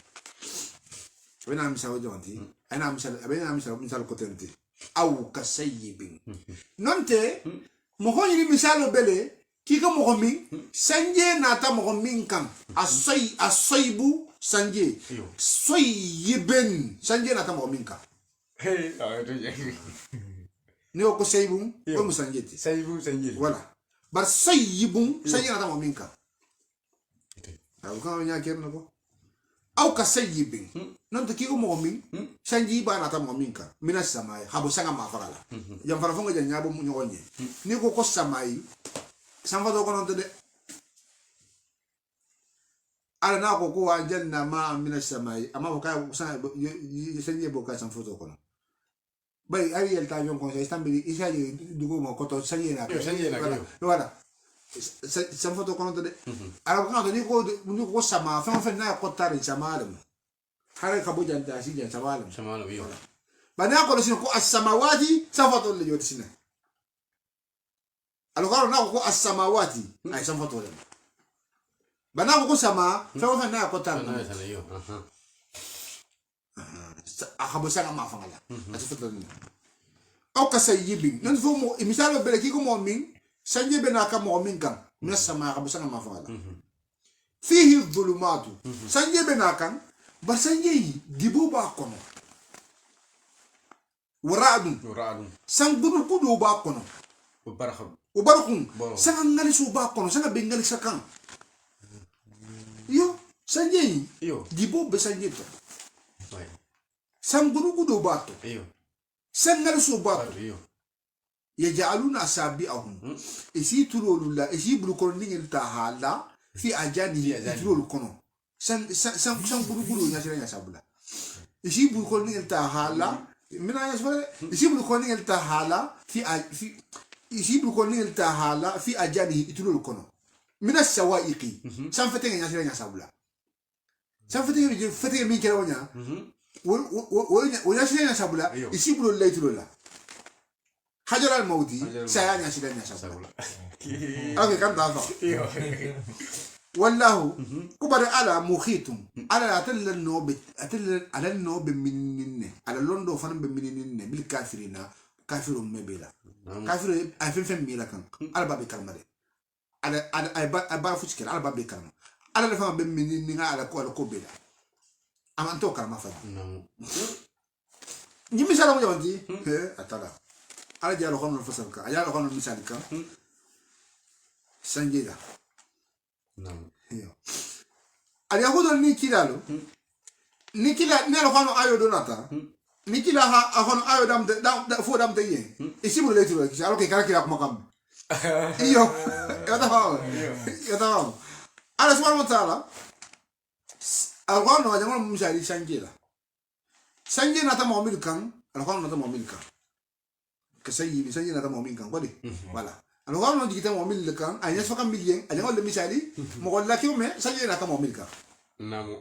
wena misalo jonti ana misalo ko tenti au kasayibin nonte mo ko ni misalo bele ki ko mo mi sanje na ta mo min kan asaybu sanje soyibin sanje na ta mo min kan ni ko saybu ko mo sanje ti saybu sanje voilà bar sayibun sanje na ta mo min kan au ka nya kerno ko au kasayibin nonte ki ko mo min sanji ba na ta mo min kan mina samai habo sanga ma fala jam fara fonga janya bo nyo onye ni ko samai samfa do ko non de ala na ko wa janna ma mina samai ama ko ka sanji bo ka samfa do ko bay ari el ta yon conseil stambili isaje dugo mo ko to sanji na voilà samfa do ko non de ala ko ni ko sama fa na ko tari sama hare kabuja nda asija samalam yo bana ko sino ko as-samawati safatu le yoti sina alogaro na ko as-samawati ay safatu le bana ko sama fa na ko tan na yo akabu sana ma fangala asifatu le o kasayibin nan fo mo misalo bele ki ko mo min sanje be na ka mo min kan na sama akabu sana ma fangala fihi dhulumatu sanje be na kan basanje dibu ba kono waradun sang buru kudu ba kono ubarakun sang ngali su ba kono sang bengali sakan yo sanje dibu besanje to sang buru kudu ba to sang ngali su ba to yaj'aluna asabi'ahum isi tululula isi buru kono ngel tahala fi ajani tulul kono san guru nya sira sabula isi bul ko ni ta hala mina ya sabula isi bul ko ni ta hala fi isi bul ko ni ta hala fi ajani itulul kono mina sawaiqi san fete nya sira sabula san fete mi kera wonya ويشيلنا شابولا يسيبوا اللي يتلولا حجر الموتي سياني أشيلنا شابولا أوكي كم دافع والله كبر على مخيتم على أتل النوب منين على لندن فن منين بالكافرين كافر مبيلا كافر أفهم ميلا كان على باب الكلمة على باب فشكل على باب الكلمة على الفهم منين على كوبيلا أما أنتو كلام فاضي نجيب مثال ما جوانتي أتلا على جالو خانو الفصل كا جالو خانو المثال كا سنجيدا اليهود نيكيلالو نيكيلا نيلو خانو أيو دوناتا نيكيلا ها خانو أيو دام فو دام تيجي يسيبوا ليترو كيس ألو كي كارا كيلا كم كم إيو يتفهم على سبحانه وتعالى القرآن هذا ما مشاري سنجيلا سنجيلا نتا مؤمن كان القرآن نتا مؤمن كان كسيء سنجيلا نتا مؤمن كان قدي ولا القرآن نجي كتا مؤمن كان أي ناس فكان مليون أي نقول لمثالي مقول لك يوم سنجيلا نتا مؤمن كان نعم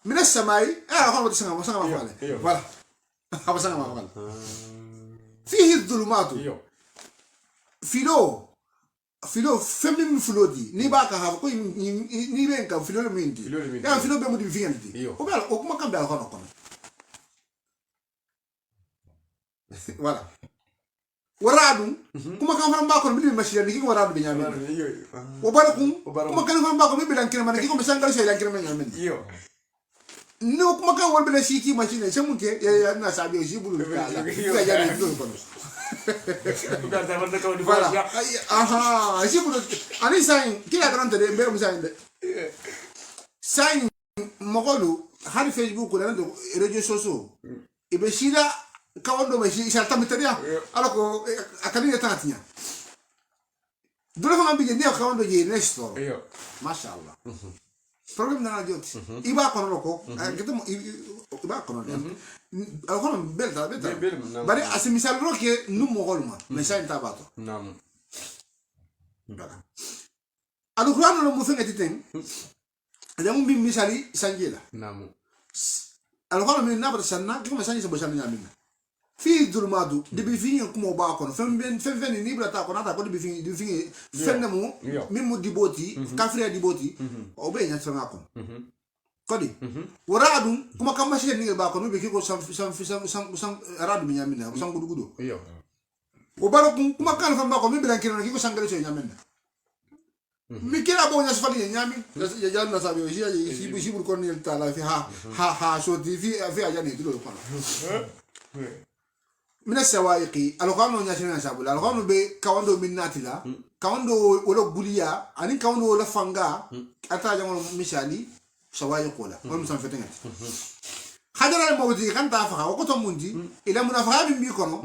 من السماء القرآن ما تسمع ما فعله ولا ما سمع ما فعله فيه الظلمات filo femi filo di ni ba ka ha ko ni ben ka filo mi ndi ya filo be mo di fienti o be o kuma kan be al kono kono voilà waradu kuma kan fa ba ko mi machine ni ko waradu be nyame o barakum kuma kan fa ba ko mi be dan kire man ki ko sangal so dan kire man nyame yo no kuma kan wol be na shiki machine se mun ke ya na sabi o jibulu ka la ya ya ni do kono voilà aha si vous ani sain kila grande de mbere musain de sain mogolu hari facebook la ndo réseaux sociaux e be shida kawondo me shi shalta mitaria alako akani de tanatinya dole fama bije ndio kawondo je nesto mashallah problem na jot iba kono ko gitu iba kono alkono belta bari asimisal roke nu mogolma mesa intabato نعم alquran no mufen etiten adamu bi misali sanjela نعم alquran min nabra sanna kuma sanji so bashana nyamina fi dulmadu de bi fi kuma ba kono fen ni brata kono ta ko de bi fi fen mu min mu diboti kafria diboti o be nya tsanga kono kodi waradu kuma kama shi ni ba kono be ki ko sam radu nyamina sam gudu iyo o baro kuma kan fa ba ko mi bilan kino ki ko sangale so nyamina mi kira bo nya sfali nyami ya janna sabi o shi bur ko ni tala fi ha so di fi ajani dilo kono من السوائق القانون ناشنا سابولا القانون be kawando minnatila kawando wala guliya ani kawando wala fanga ata jango misali sawaiq wala wala musan fetenga hadara mawdi kan ta fa ko to mundi ila munafaqa bi kono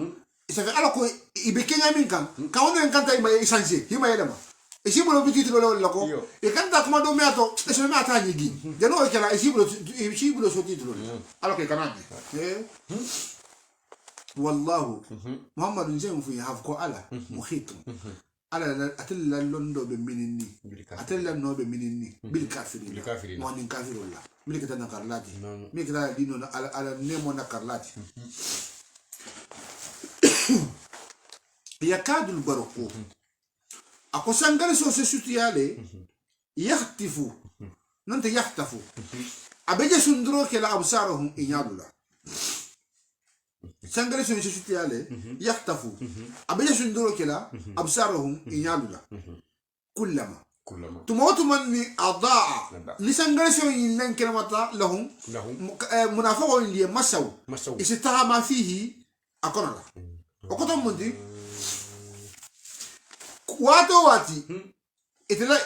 isa fe ala ko ibe kenya min kan kawando en kan ta ima essentiel hima yedama e sibulo bi titolo wala ko e kan ta kuma do meato e so meata nyigi jano o kala e sibulo so titolo ala ko kanani والله محمد نجيم في هافكو على محيط على أتلا لندو بمنيني أتلا نو بمنيني بالكافرين ما نين كافر ولا ملك تنا كارلاتي ملك تنا دينو على نيمو نكارلاتي يكاد البرق أكو سانغال سو سوتيالي يختفو ننت يختفو أبجا سندرو كلا أبصارهم إنيادولا سانغال سو سوتيالي يختفو أبجا سندرو كلا أبصارهم إنيادولا كلما تموت من أضاع لسانغال سو ينن كلمة لهم منافقون اللي مسوا استطاع ما فيه أكون وكتب مندي واتي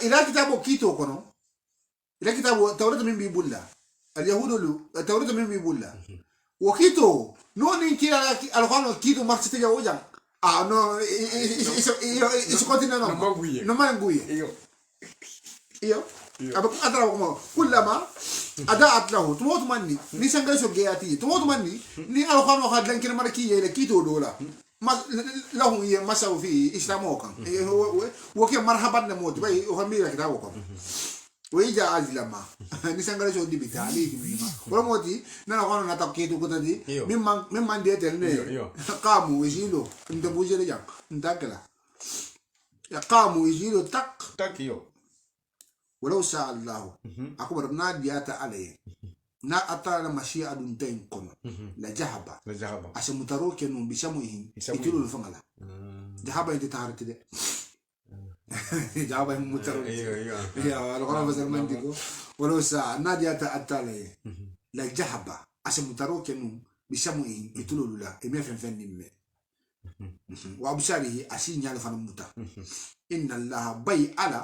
إلى كتاب كيتو كنو إلى كتاب توراة من بيبولا اليهود التوراة من بيبولا وكيتو نو نيكي القرآن كيتو ما تيجي وجان نو إيش نو ما نقوي إيو أبغى أدرى كلما أداءت له تموت مني نيسانغال سو جياتي تموت مني ني القرآن واحد لكن ما نكية إلى كيتو دولا ما لهم يمسوا في إسلامه كان وكي مرحبا نموت باي وهميرا كده وكان ويجا عزلما نسانغلا شو دي بتاعي كميما ولا موتي نانا قانا نتاكيتو كتادي مما ديتل ني قاموا يجيلو انت بوجي لجان انتاكلا قاموا يجيلو تك يو ولو شاء الله أكبر ناديات عليه na atala mashia aduntain kono la jahaba asa mutaro kenu bishamuhin itulu fangala jahaba inte taharti de jahaba mutaro ya wala kana basal mandiko wala sa nadiata atale la jahaba asa mutaro kenu bishamuhin itulu la eme fen nimme wa absharihi asinya fana muta inna allaha bay ala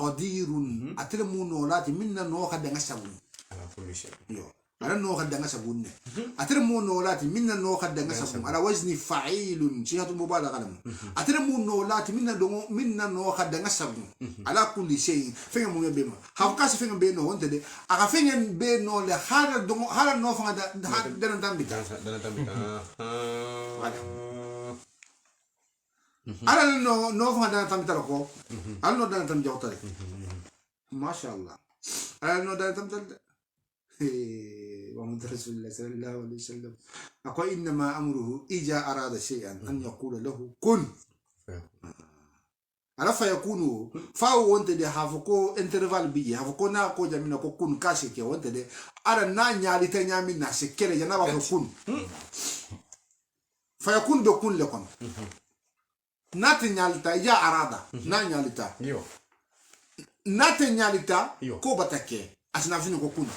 qadirun atlamu lati minna no khadanga sabu yo ala no khadanga sabunne atlamu lati minna no khadanga sabu ala wazni fa'ilun shihatu mubalagha lam atlamu lati minna no khadanga sabu ala kulli shay fenga mo bema hafka se fenga be no wonte de aka fenga be no le hala no fanga da tambi ala no fanga da tambi tarako ala no da tambi jawtare masha Allah ala no da tambi ومن رسول الله صلى الله عليه وسلم أقول إنما أمره إذا أراد شيئا أن يقول له كن على فيكون فاو وانت دي هافكو انترفال بيجي هافكو نا كو جامينا كو كن كاشيكي وانت دي على نا نيالي تنيامي نا سكيري جنابا كن فيكون بكون لكم ناتي نيالتا يا أرادا نا نيالتا ناتي نيالتا كو باتاكي أسنافينو كو كن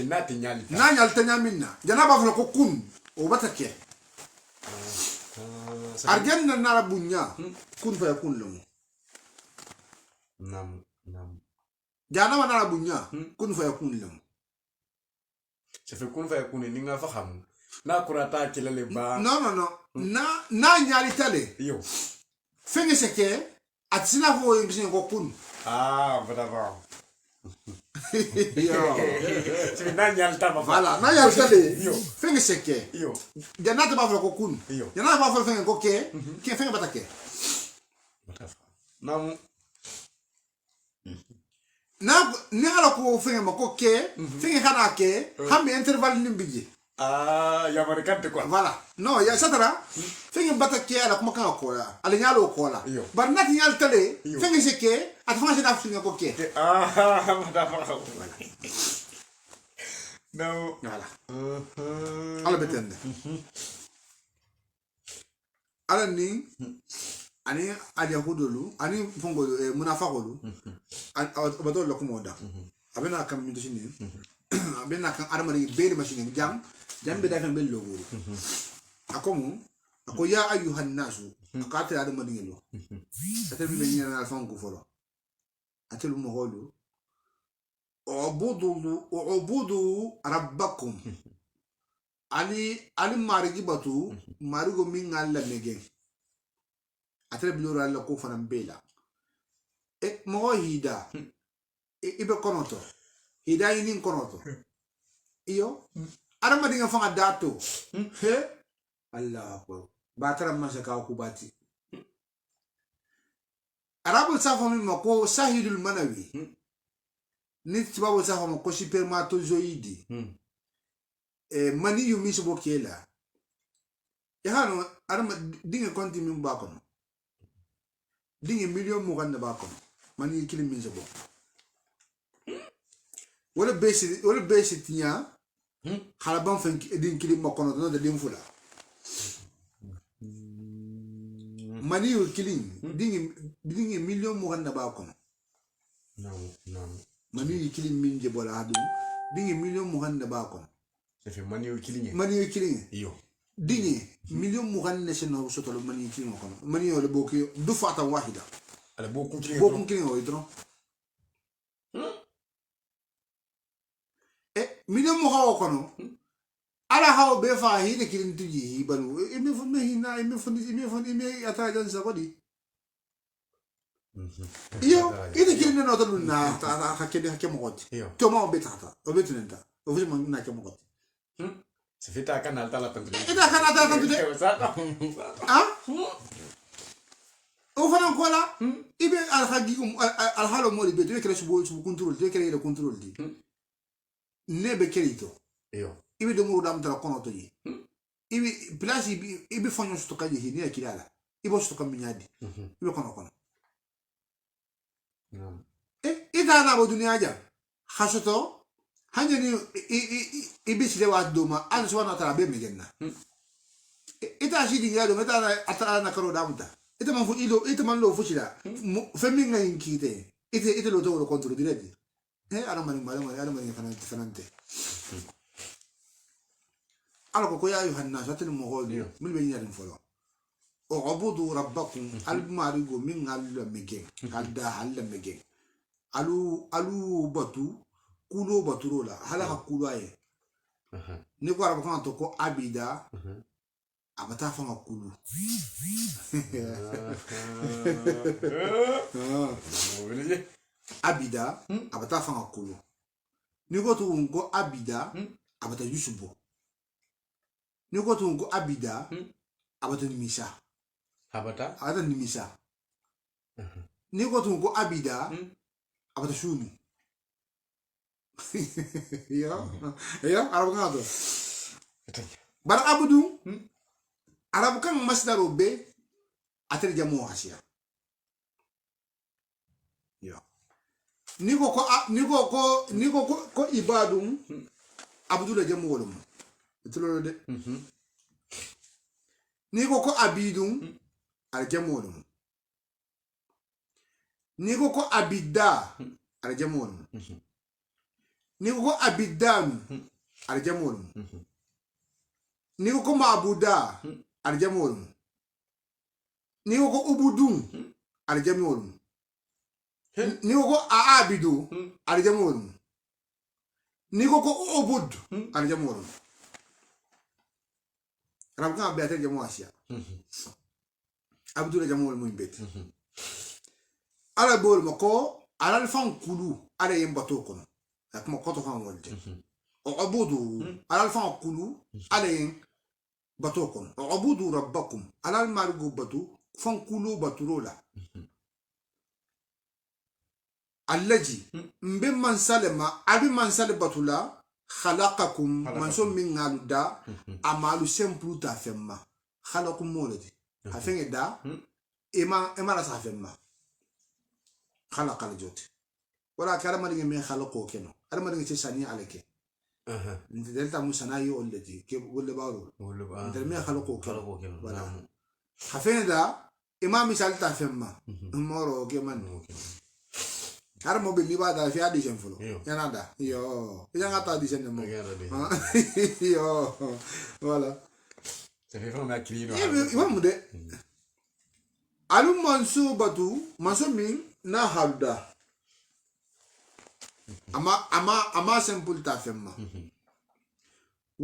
nati nyalita na nyalta nyamina janaba fala ko kun o batake arjanna nara bunya kun fa yakun lamu nam janaba nara bunya kun fa yakun lamu se fe kun fa yakun ni nga faham na kurata kilale ba no na nyalita le yo fenge seke atsina fo yimsi ko kun bravo yo c'est nanyal tama voilà nanyal tale fenge seke yo janata ba fala ko kun janata ba fala fenge ko ke fenge batake nam na ni ala ko fenge ma ko ke fenge kana ke hambe interval ni biji ya marikante quoi voilà non ya satara fenge batake ala kuma kan ko la ala nyalo ko la bar nat nyal tale fenge seke at fange da fenge ko ke no voilà ala betende ala ni ani ali hudulu ani fongo munafaqulu abato lo kumoda abena kam mi dishini abena kan armari be machine jambe da kan bello guru akomu ako ya ayuhan nasu akate armari ngelo atabi be nyana fongo folo atelu mo holu ubudu rabbakum ali marigi batu marigo min alla mege atre bilora alla ko fana bela mo hida ibe konoto hida yinin konoto iyo arama dinga fanga dato he allah akbar batara masaka ku bati arabul safa min ko sahidul manawi ni tibabu safa ko spermatozoidi mani yumi so bokela ya hano arama dinga konti min ba kono dinga million mo ganna ba kono mani kili min so bok wala besi tinya hala ban fen din kili mo kono do din fula mani yu kili dinga million mo ganna ba kono mani yu kili min je bola hadu dinga million mo ganna ba kono se fe mani yu kili yo dinga million mo ganna se no so tolo mani yu kili mo kono mani yo le boki du fata wahida ala bokun kili o idro million mo hawo kono ala hawo be fa hide kilin tuji banu imi fo mehina imi fo ata jan sa kodi iyo ide kilin no to na ta hakede mo kodi to mo be tata o be tunenta o be mo na ke mo kodi se fita kanal tala tantu ida kana ta tantu de o fana ko la ibe al hagi al halo moli be de kele subo control de kele control di ne be kelito yo ibe de muru dam tara kono to yi ibe place ibe fonyo sto kaje hi ne kilala ibe sto kam nyadi ibe kono ita na bo dunia ja khasoto hanjani ibe sile wa doma an so na tara be megenna ita shi dinga do meta atara na karo damuta ita man fu ilo ita man lo fuchila femi nga inkite ite lo to control direct ara mani fanante ala ko ya yuhanna satil mugholi mil be nyari folo o abudu rabbakum al marigo min al megen hadda hal megen alu batu kulo baturola hala hakulu aye ni ko araba kan to ko abida abata fanga kulu abida abata fanga kulu ni ko to ngo abida abata yusubo ni ko to ngo abida abata nimisa abata nimisa ni ko to ngo abida abata shunu ya arabu kan to bar abudu arabu kan masdaro be atel jamu hasiya ya niko ko ibadum abdul jamu wolum tulo de niko ko abidum al jamu wolum niko ko abidda al jamu wolum niko ko abiddan al jamu wolum niko ko maabuda arjamol niko ko ubudun arjamol niko ko aabidu arjamol niko ko ubud arjamol rabka be atel jamu asia abdul jamol mo bet ala bol mako ala fan kulu ala yembato kono akuma koto fan wolde o abudu ala fan kulu ala batokon abudu rabbakum alal margo batu fankulo baturola allaji mbe mansalema abi mansale batula khalaqakum manso min ngaluda amalu semplu ta femma khalaqum molati afenge da ema la sa femma khalaqa joti wala karama ni me khalaqo keno arama ni sani aleke انت دلتا مسناي ولدي كيف ولا بارو انت مين خلقوك ولا حفين ده امام سالتا فما مورو كمان هرمو باللي بعد في ادي جنفلو انا ده يو اذا غطا دي جنمو يو ولا تفهم ما كلينو يوم ده علو منصوبه منصوب na halda ama simple ta femma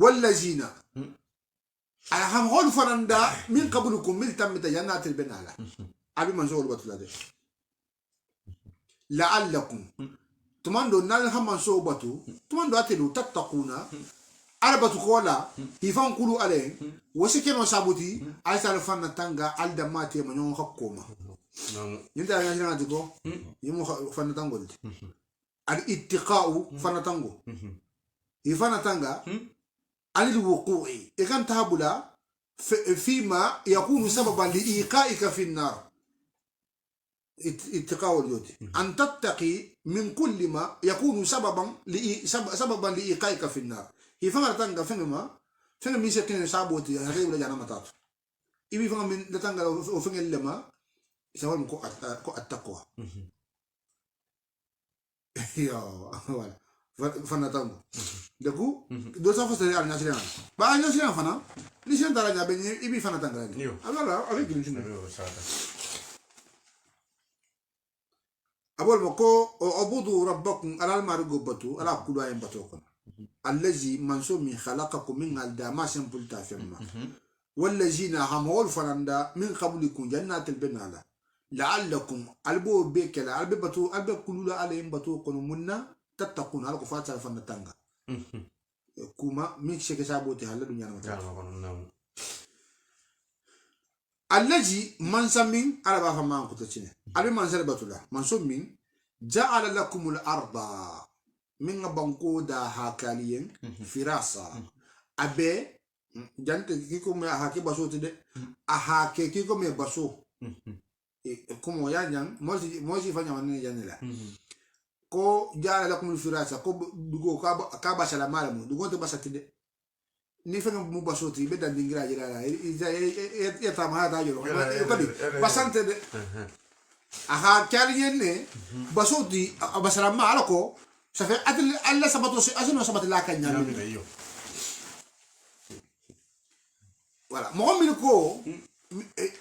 wallazina alham hol faranda min qablukum mil tamita jannatil binala abi manzul batula de la'allakum tumando nal haman so batu tumando atelu tattaquna arbatu kola hifan kulu ale wasikeno sabuti aisal fanna tanga alda mate manyon hakkoma yinda yana diko yimu fanna tangol الاتقاء فنتنغو يفنتنغا عن الوقوع إذا تهبلا فيما يكون سببا لإيقائك في النار اتقاء اليود أن تتقي من كل ما يكون سببا لإيقائك في النار يفنتنغا فيما ميسكين سابوتي هذي ولا جانا متاتو إبي فيما من لتنغا وفيما لما سوال كو التقوى يا ولا فانا تانغو دكو دو سافو سري على ناشريان با ناشريان فانا نيشان ترى جاب يبي فانا تانغو لا عليك نشنو أقول مكو أعبدوا ربكم على المارجو بتو على كل أيام بتوكم الذي منسوم من خلقكم من الدما سمبل تافهما والذين همول فرندا من قبلكم جنات البنالا لعلكم البو بكلا البو بتو البو كلولا عليهم بتو كنوا منا تتقون على كفاة الفن تانغا كوما ميك شيء كسابوتي هلا دنيا نمطر الذي منسمين على بافا ما كنتشينه على منسر بطلا منسومين جعل لكم الأرض من بانكو دا هاكالين فراسا أبي جانت كيكو مي هاكي باسو تدي أهاكي كيكو مي باسو كومو يا جان موسي فانيا وني جانلا كو جعل لكم الفراسا كو دوغو كابا سلامالمو دوغو تباسا تدي ni fenga mu basoti be dan dingira jira la ya tama ta jolo kadi basante de aha kalien ne basoti abasara ma alako ça fait alla sabato asino sabati la kanya voilà mo mi ko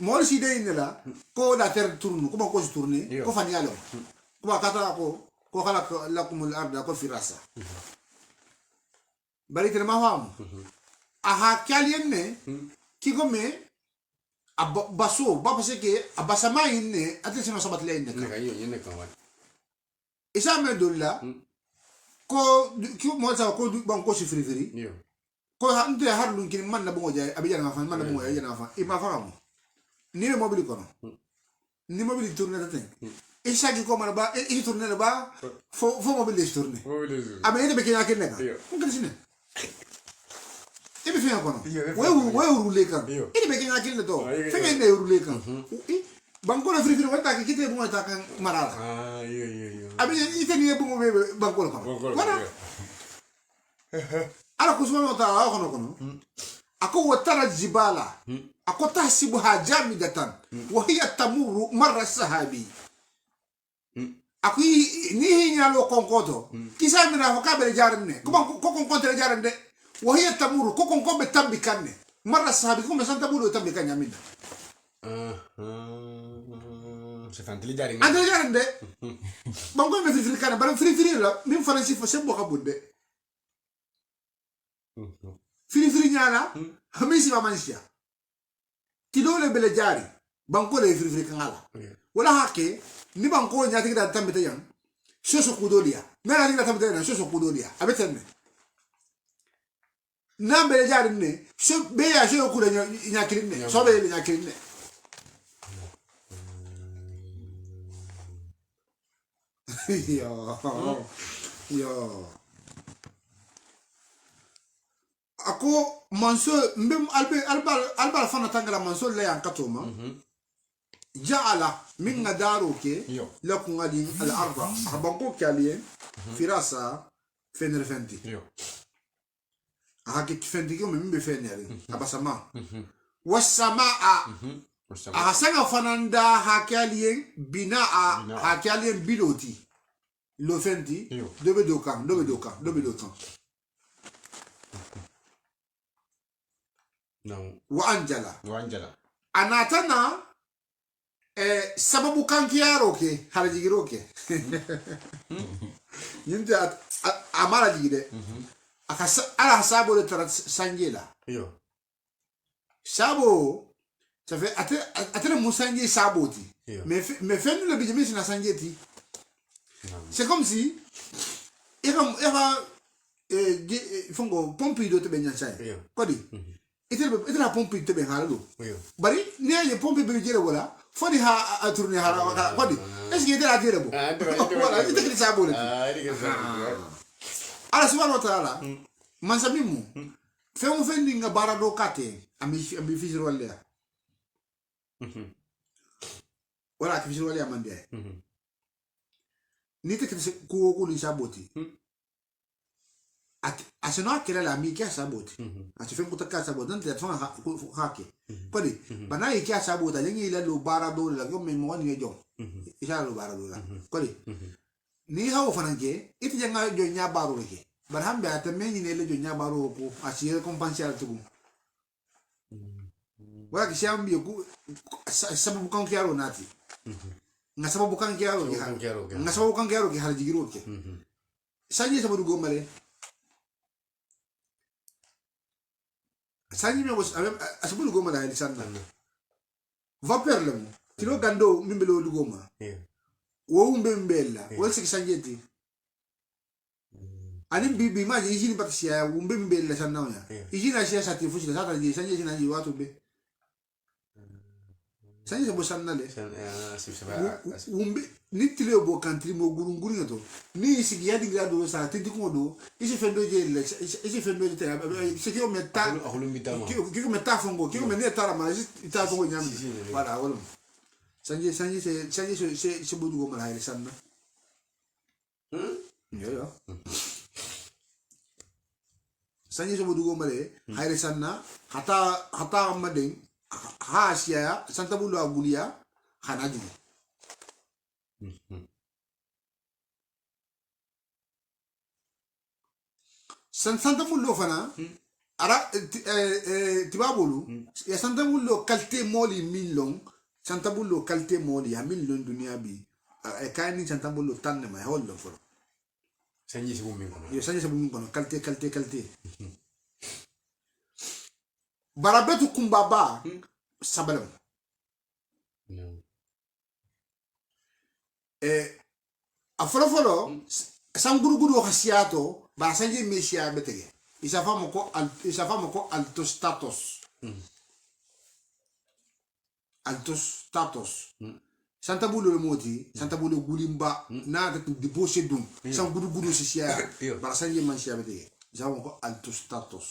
mo si de inela ko da ter tourne ko ko tourner ko fani alo ko kata ko khala lakum al arda ko firasa bari te ma fam aha kalien ne kiko me baso ba parce que abasama inne attention sabat le inne ne kayo yene kan wa isa me dolla ko ki mo sa ko ban ko si frifiri yo ko hande har lun kin man na bongo jay abijana ma fan man na bongo jay na fan ima famo ni le mobile kono ni mobile tourner taten isa ki ko man ba e tourner ba fo mobile tourner abe ene be kenya ken neka ko kan ibi fɛn kɔnɔ wo rule kan ini bɛ kɛ ŋa kelen de tɔ fɛn min de rule kan banko la firifiri wali ta kɛ kite bunga ta kan mara la a bɛ ite ni ye bunga bɛ banko la kɔnɔ wala ala ko suma ta a kɔnɔ a ko wa tara jibala a ko tahsibuha jamidatan wa hiya tamurru marra sahabi a ko ni hinyalo konkoto kisa mina ko ka bɛ jarin ne ko konkoto jarin de وهي تمر كوكون كوم تامبي كانه مره صاحبي كوم سانتا بولو تامبي كان يامينا سفانتلي جارين انت جارين ده بانكو مي فري كان بار فري لا مين فرنسي فسم بوكا بودي فري نيانا هميسي ما مانشيا كيلو le bele jari banko le فري كان ala ولا هاكي ni banko nyaati da tambi tayan soso kudolia mera ni da tambi tayan soso kudolia abetenne na bele jari ne so be ya so ku da nya kirin ne so be nya kirin ne yo ako manso mbem albal fana tangala manso le yan katoma ja'ala min ngadaruke lakum adin al arda abanko kalien firasa fenerfenti هاكي تفنديكم من بفنيري أبسما والسماء أحسن فناندا هاكالين بناء هاكالين بلوتي لو فندي دوبدوكان وأنجلا أنا تنا sababu kankiyaroke harajigiroke yinda amara jigide ala sabo le tara sanjela yo sabo ça fait atele musanje saboti mais fait nous le bijimi na sanjeti c'est comme si era fongo pompi do te benya chai kodi itela pompi te ben halalo bari ne ye pompi be jere wala fodi ha tourner hala kodi est-ce que itela jere bo wala itela sabo le ala subhanahu wa ta'ala mansamimu femu fendi nga barado kate ami fisir wala wala ki fisir wala mande ni te ko ni saboti asino akela la mi kia saboti ati femu taka saboti nan te fanga hake kodi bana yi kia sabota yengi la lo barado la ko me mo ni jo isa lo barado la kodi ni hawo fananke iti janga jo nya baro ke barhambe atamenyi ne le jo nya baro ko asire compenser tugu wala ki shambi ku sababu kan kiaro nati nga sababu kan kiaro nga sababu kan kiaro ki harjigiro ke sanyi sababu gomale sanyi me was sababu gomala ali sanna va perlemo tilo gando mimbelo lugoma wo mbembela wo sik sanjeti ani bibi ma ji ni baksia wo mbembela sanna ya ijina sia sati fushi sata ji sanjeti na ji watu be sanje bo sannale sibsaba wumbe ni tile bo country mo gurunguri ngato ni sigi yadi grado sa tedi ko do isi fendo je le isi fendo je ta se ki o meta ki ko meta fongo ki ko meta tara ma ita fongo nyam voilà wala sanje se bodu go mala sanna yo sanje se bodu go male hayre sanna hata amaden ha asia santa bulu agulia hanaji santa bulu fana ara tibabulu ya santa bulu kalte moli millon santa bulu kalte moli ya millon dunia bi e kayni santa bulu tanne ma hollo foro sanji se bumi kono yo sanji se bumi kono kalte barabetu kumbaba sabalam afolo sanguruguru hasiato ba sanje mesia betege isafa moko alto status santa bulu le moti santa bulu gulimba na de deboshe dum sanguruguru sia ba sanje mansia betege isafa moko alto status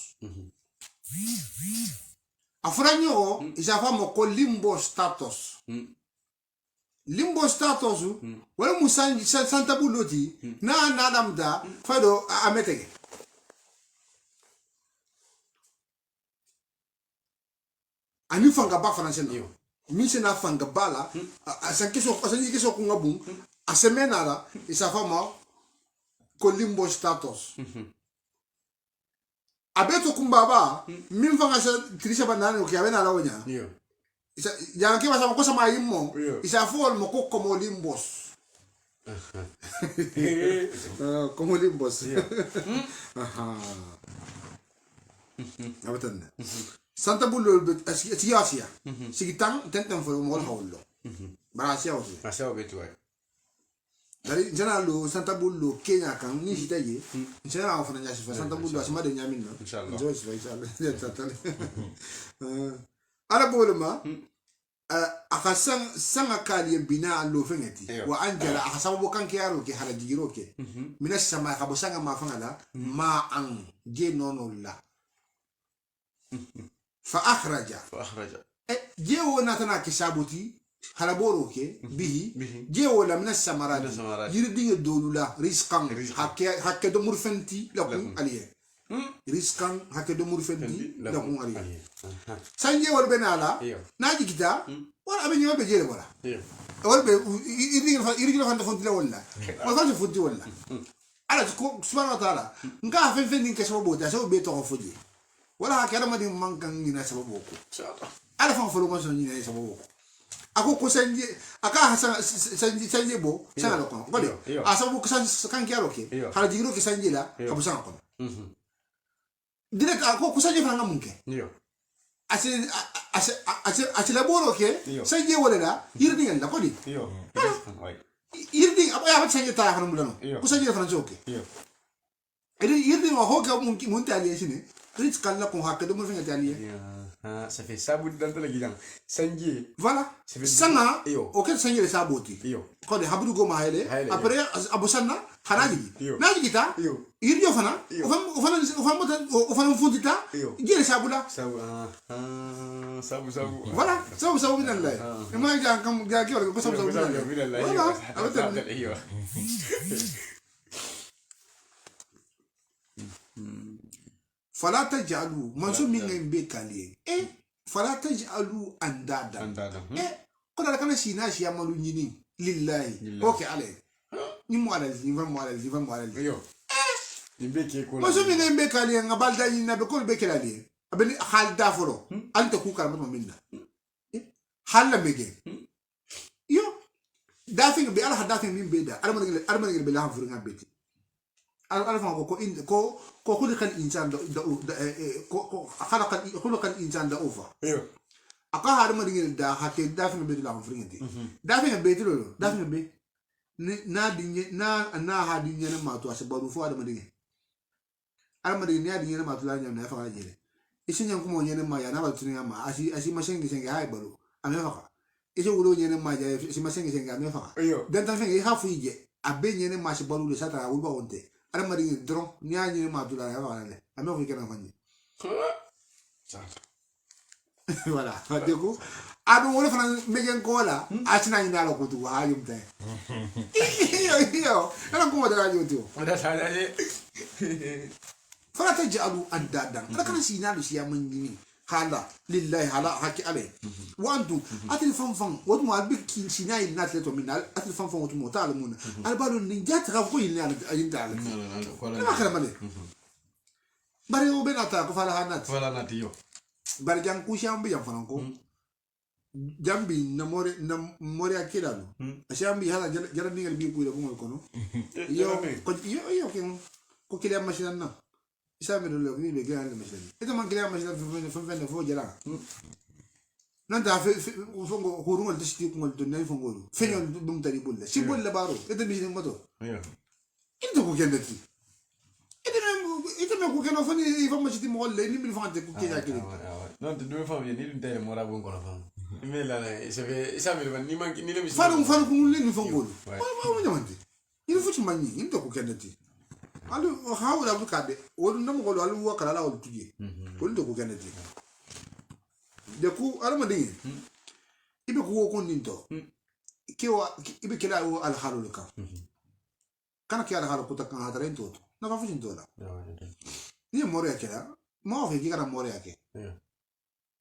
afranyo isafa moko limbo status wala musanji santa buloti na nadamda fado ametege ani fanga ba français no mi se na fanga bala asanki so kungabu asemena la isafa ma ko limbo status abeto kumbaba min fanga sa trisha banana o kiabena la onya ya ke basa ko sama yimmo isa fol mo ko como limbos como limbos aha abatan santa bullo asia sigitan tenten fo mo hawlo brasia osi asia betu ay dari janalo santa bullo kenya kan ni hitaye njana afana nyasi fa santa bullo asima de nyamin no inshallah inshallah ala bolma akasan sanga kali bina lo fengeti wa anjala akasabu kan kiyaro ke harajiro ke mina sama kabusanga mafangala ma an je nono la fa akhraja je wona tana kisabuti halaboro ke bihi je wala mina samaradi yirdi dolula riskan hakke do murfenti lakum aliye riskan hakke do murfenti lakum aliye sanje wal benala naji kita wala abeni mabe jere wala wala be irigi fa fonti la wala wala fa fonti wala ala ko subhanahu wa ta'ala nga fen fen din keso bo da so be to fodi wala hakera madi mankan ni na sababu ko ala fa folo mo so ni na sababu ko ako ko sanje aka sanje bo sanga lo ko bodi asabu ko sanje kan kiaro ke hala jigiro ke sanje la kabusanga ko direct ako ko sanje fa ngamunke ase laboro ke sanje wala la yirdi ngenda ko di yirdi abaya sanje ta fa mulano ko sanje fa njoke yirdi ma hoka mun tali sine rit kala ko hakka do mo fi ngati ça fait ça bout dans la guidon sanji voilà sana ok sanji le saboti ko de habdu go ma hele après abosana khanaji naji kita irjo fana o fana fundita jere sabula sabu voilà sabu min allah ma ja kam ga ki ko sabu min allah voilà abatan fala tajalu manso min ngai kali fala tajalu andada ko da kana sina shi amalu nyini lillahi okay ale ni mo ala ni va mo ala yo ni be ke ko manso min ngai kali ngabalda ni na be ko be kala li abeni hal da foro anta ku kala mo minna hal mege yo dafing be ala dafing min be da alman be la furu ngabeti ala fa ko خلق الانسان خلق الانسان ده اوفا اقا هذا ما دين دا حتى دافن بيت لا فرينتي دافن بيت لو دافن بيت نا دين نا هادين ما تو اسبارو فو هذا ما دين ala ma ding ya ding na ma tu la nyam na fa jere isi nyam ko mo nyene ma ya na ba tu nyam ma asi ma shengi hay baro ame fa ese wulo nyene ma ja si masengi senga me fa Iyo. dan tan fengi ha fuije abe nyene ma si balu de sata wulba wonte ala mari dron nya nyene ma dula ya wala le ame fu kana fanyi voilà dego adu wala fana megen ko la atina ina la ko tu ha yum te iyo ala ko da radio tu Ada sana je. fala tajalu andadan ala kana sina lu siya mangini hala lillahi hala haki ale wantu atil fanfan wotu mo albik kin sina il nat leto minal atil fanfan wotu mo tal mun albalu ninjat ga ko il ala ajinta ala ma kala male bari o benata ko fala hanat Wala nati yo. bari jang ku shambi jam fananko jambi na more akila no shambi hala jara ningal bi ku ko kono yo ko kile machine na isami lo ni be gan le machine ita man kile machine fe fo jara nanta fe fongo hurungol tisti ko ngol to nay fongo feñol dum tari bulle si bulle baro ita mi moto Iyo. ita ko kendati ita me ko keno fani fa machine mo le ni mi fante ko kenya kile Non, tu due famiglie, ni l'intero mora buon con la fama. Me la se esami ni manchi ni le mi. faru ko le ni fongo ma nyamante ni fuci manni ni to ko kendati alu hawla bu kade wolu nam ko alu wakala la wol tuje wolu to ko kendati de ku alama dingi ibe ko ko ninto kiwa ibe kila al halul ka kana ki al halul ko ta kan hadare to na fa fuci to la ni more akela ma fa ki kana more ake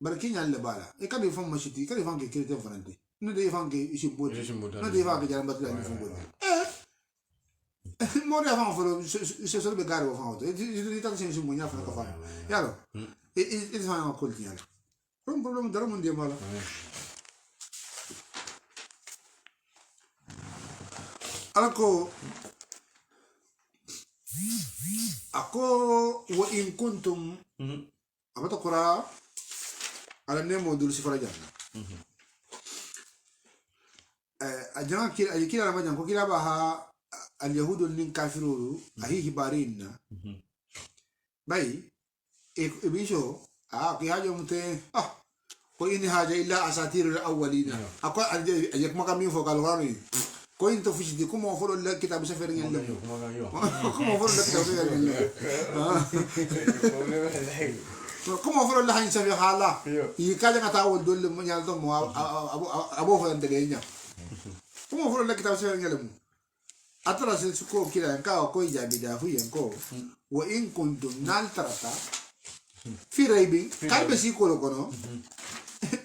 barki nyalle bala e kadi fam machiti kadi fam ke kirete fanante no de fam ke ishibodi no de fam ke jaram batla ni fungo more fam fo se so be garo fam to e ta sen shimu nya fa ka fam yalo e fam ko kolti yalo problem dara mun de mala alako ako wa in kuntum amata qura ala nemo dul sifara janna ajana kila ramajan ko kila ba ha al yahudu nin kafiruru ahi hibarinna bai e bisho ki haja mute ko in haja illa asatirul awwalina ako ajak makami fo kalwani ko in to fushidi ko mo folo la kitab safer ngel ko mo folo la kitab safer ngel como foro la hansa bi hala yi kaja ngata wol dole mo nyal do mo abo fo ndege nya como foro la kitab se ngel mo atara se ko kila ka ko ijabi da fu yen ko wa in kuntum nal tarata fi raibi kalbe si ko kono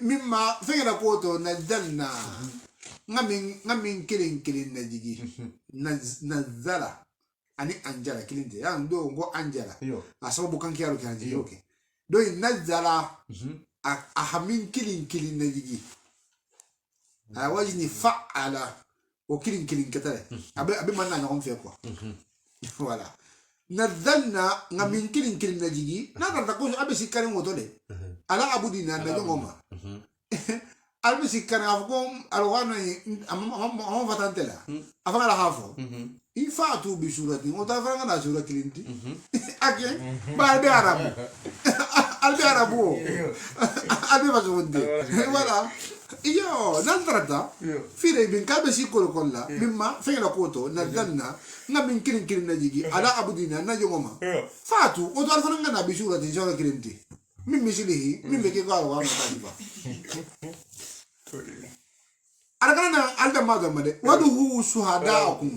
mimma fegera ko to nazzalna ngamin kilin na jigi nazala ani anjala kilinde ya ndo ngo anjala asabu kan kiaro kan jigi okay do nazala ahamin kilin na jigi a wajini fa'ala o kilin katare abe man na ngom fe quoi voilà nazalna ngamin kilin na jigi na ta ko abe sikari ngotole ala abudina na ngoma albe sikari afgom alwana am fatantela afanga la hafo ifatu bi surati o ta fanga na sura kilinti ake ba be arabu albe arabu albe bazunde voilà iyo nantrata fire bin kabe sikolo kolla mimma fela koto nazalna ngamin kilin na jigi ala abudina na jongoma fatu o ta fanga na bi surati sura kilinti mimmi silihi mimmi ke garo wa ma ba aragana alda magamade waduhu suhadaakum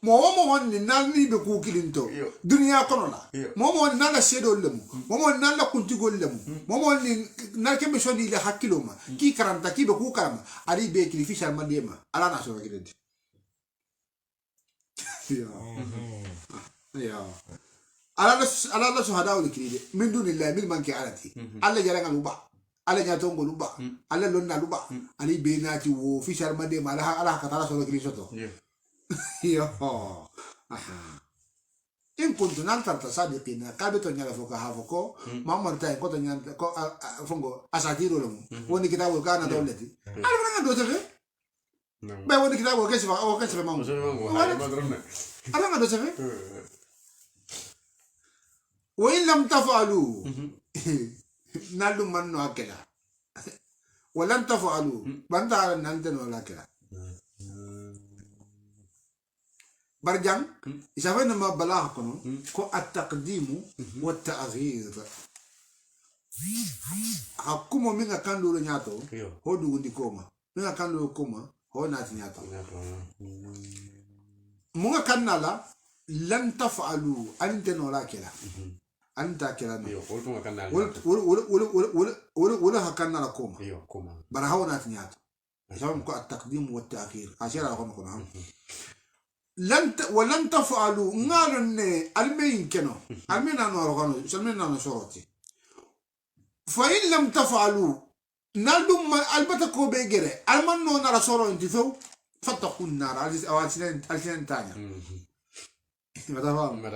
mo ni nani be ku kilinto dunya kono la mo nala sedo lemu mo nala kuntigo lemu mo ni nalke be shodi le hakiloma ki karanta ki be ku karama ari be kili fisha madema ala na so gidedi ya ala suhadaa'ul kilide min dunillahi min manki alati alla jaranga luba ala nyato ngoluba ala lonna luba ali benati wo fishar made mala ala katala so kili soto yo in kuntu nan tarta sadiqina kabeto nyala foka havoko mamar tay ko to nyanta ko fongo asatiro lo woni kitabu kana dawlati ala nga do tefe ba woni kitabu kesi ba o kesi ba mamu ala nga do tefe wa in lam tafalu nalu manno akela ولن تفعلوا بنت على نانتن ولا كلا برجع إذا فينا ما بلاغ كو التقديم والتأخير حكومة مين كان دور نياتو هو دوغندي كوما مين كان دور كوما هو نات نياتو مين كان نالا لن تفعلوا أنتن ولا كلا أنت كلا ولا كان نالا كوما برهو نات نياتو إذا كو التقديم والتأخير عشان أقول لكم ولن تفعلوا نالن المين كنو المين أنا أرغانو سلمين أنا شروطي فإن لم تفعلوا نالدم البتكو بيجري المن نو نرى صورو انتفو فاتقوا النار أو ألسنين تانية ما تفهم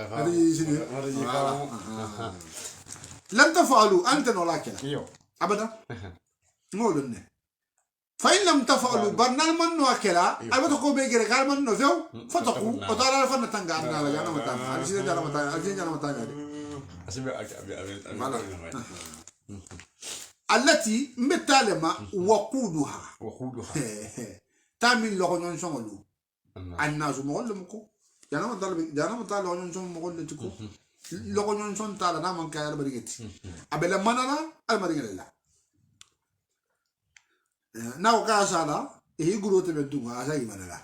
لن تفعلوا أنت ولا كلا أبدا نقولن فإن لم تفعلوا برنال من نو أكلا البتكو بيجري قال من نو فيو فاتقوا وتعالى فن تنقى أنا جانا متانا ألسنين جانا متانا ألسنين جانا متانا التي متالما وقودها تامين لغنون شمالو الناس مغلمكو جانا مطال لغنون شمال مغلتكو لغنون شمال تالا نامان كايا البريغتي أبلا منانا المريغ لله ناو كاسالا إيه قروت بنتوها أساقي منالا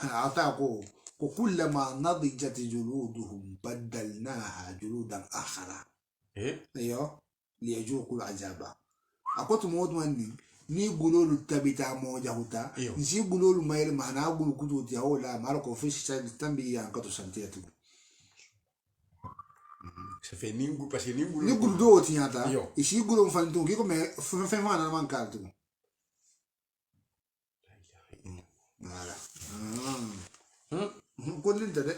أعطاكو وكلما نضجت جلودهم بدلناها جلودا آخر ايوه ليجوقوا العذاب اكوت مود مني ni gulolu tabita moja huta nsi gulolu mayel mahna gulu kututi hola marko fish sa tambi ya kato santia tu ça fait ningu parce que ningu ni gulu do tiata isi gulu mfantu ki comme fe mana man kaltu voilà كل انت ده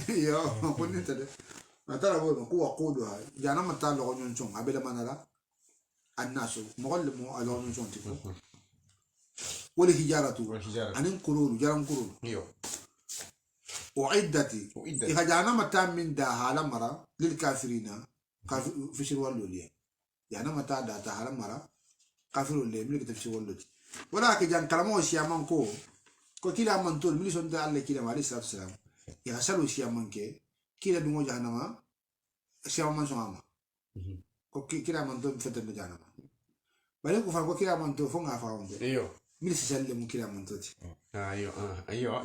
يا كل انت ده ما ترى هو قوة قودها يعني ما تعال لغون شون عبلا ما نرى الناس مغلب مو لغون شون تكو ولا هجارة أنا كرول جرام كرول وعدتي إذا جانا ما تعال من ده حالا مرة للكافرين في شروال لوليه يعني ما تعال ده حالا مرة كافر لوليه ملك تفسير ولدي ولكن جان كلامه شيء كو كلا من تول مليون ده على كلا عليه الصلاة والسلام يغسلوا شيء من كلا دموع جهنم شيء من سوامه كلا من تول فتن جهنم بعدين كفار كلا من تول فوق عفاهم ده مليون سلم كلا من تول ايوه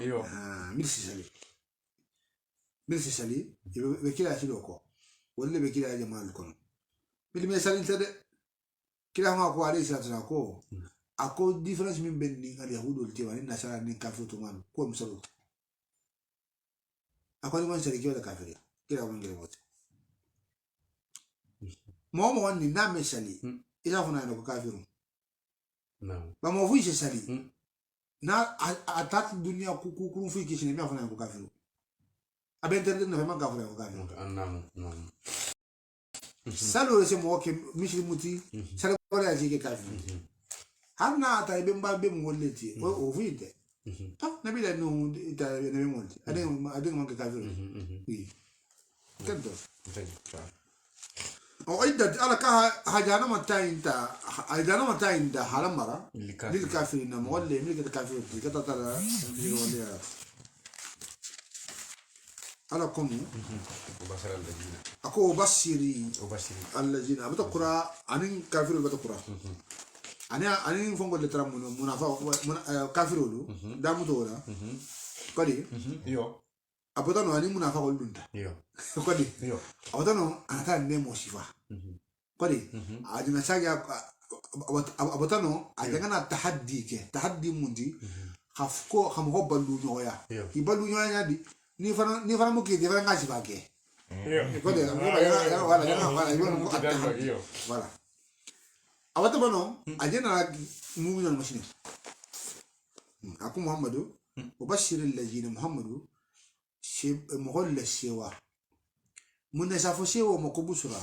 مليون سلي بكلا شلوكو ولا بكلا جمال كون مليون سلي تده كلا ما أقوى عليه الصلاة والسلام ako difference min benni ngal yahudu ultima ni nasara ni kafir to man ko msalu ako ni man sari kiwa kafiri kila mwingine wote mo ni na mesali ila kuna na kafiru ba mo fuise sali na atat dunia ku fu kishine mi afuna ko kafiru abenter na ma kafiru ko kafiru naam salo se mo ke mislimuti sala wala jike kafiru Harna ta ibe mba be mwoleti o vide na bila no ta ne mwoleti ade manke kafiru oui kendo o idda ala ka hajana mata inda halamara lil kafirin mwolli milka kafiru kata tala wali ala komu ako basiri alladhina abtaqra anin kafiru bataqra أنا فنقول لترى منافع كافرولو دامو دولا كذي أبدا أنا منافع قلنا كذي أبدا أنا ترى نمو شفا كذي أجمع شيء أبدا أجمعنا تحدي مندي خمكو بلو نويا يبلو نويا دي نفرنا ممكن نفرنا ناسي باكي كذي ولا awata bano ajena mu'minul mashine aku muhammadu mubashiril ladina muhammadu shib mughalla shewa munasafo shewa makubusura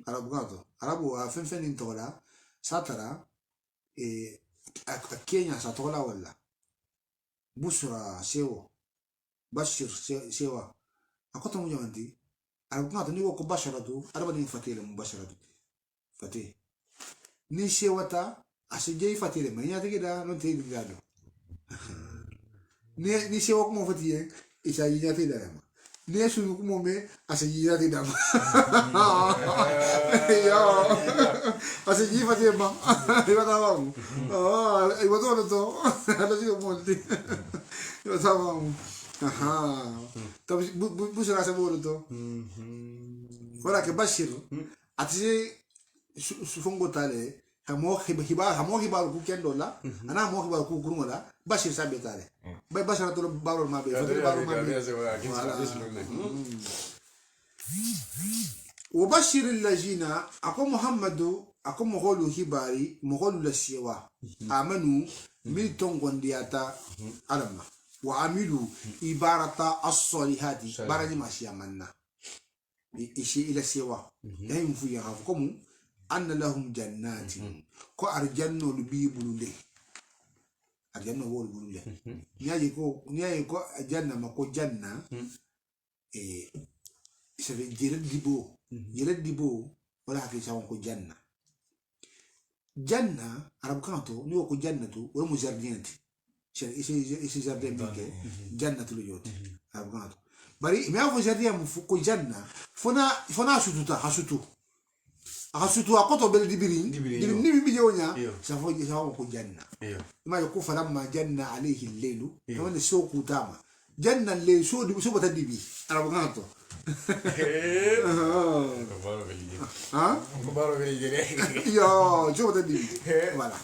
arabu gato arabu fen intola satara Kenya satola wala busura shewa bashir shewa akota mujamanti arabu gato ni ko basharatu araba ni fatile mubasharatu fatih ni shewata asije fatire manya take da non te digado ni shewa kuma fatiye isa yi te da ma ni su kuma me asije te da ma yo asije fatire ma iba ta ba iba to ala si molti iba ta ba طب بوش راسه بولتو ولا كبشر اتجي سفونغو تالي همو هبا كو كين دولا انا مو هبا كو كرولا بشر سابي تالي باي بشر تو بارو ما بي بارو ما بي وبشر الذين اكو محمد اكو مغولو هباري مغولو لسيوا امنوا من تونغوندياتا علما وعملوا إبارة الصالحات بارني ماشي أمنا إشي إلى سوا يهم في يعرفكم أن لهم جنات كو أرجنو لبيبلو أرجنو هو البلو نياجي كو جنة ما كو جنة سبب جلد ديبو ولا حكي سوون كو جنة عرب كانتو نيو كو جنة ولا مزارجينتي isi jardin bige janna tulu yoti abgato bari me avo jardin mu fuko janna fona sututa hasutu akoto bel dibirin ni mi jonya safo ko janna ma ko falamma janna alayhi al-layl wala soku tama janna le so di so bata dibi abgato baro veli yo so bata dibi voilà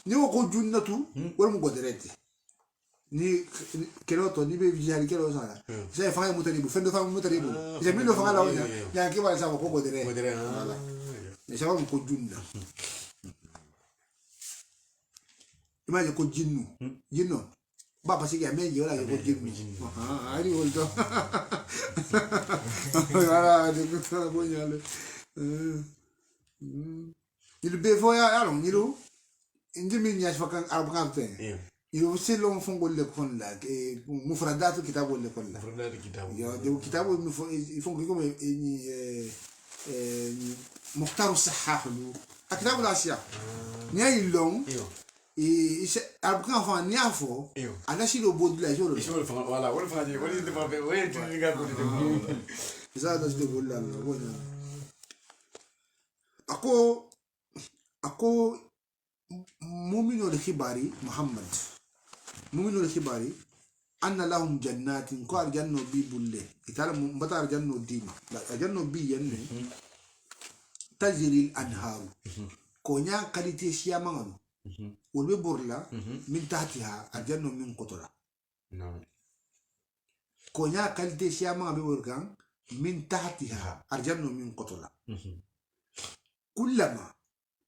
ni ko junnatu wala mu goderete ni keloto ni be vijali kelo sala sai fa mutaribu fendo fa mutaribu je mino fa la onya ya ke wala sa ko godere wala ni sa ko junna imagine ko jinno baba sigi amenje wala ko jinnu ari wolto wala de ko bonyale il be foya alon nilu indimi nya fakan arbakante yo selon fongo le kon la mufradatu kitabu le kon la mufradatu kitabu yo de kitabu fongo comme ni mukhtar sahah lu kitabu la sia ni ay long arbakan fa ni afo ala si lo bod la jolo voilà wala fa di wala de fa wala ti ga ko de ça das de bolla wala ako مؤمن الخباري محمد مؤمن الخباري أن لهم جنات قال جنة بي بولي يتعلم بطار جنة ديما لا جنة بي ينه تجري الأنهار كونيا كاليتي شيا مانو والبورلا من تحتها الجنة من قطرة نعم كونيا كاليتي شيا مانو بوركان من تحتها الجنة من قطرة كلما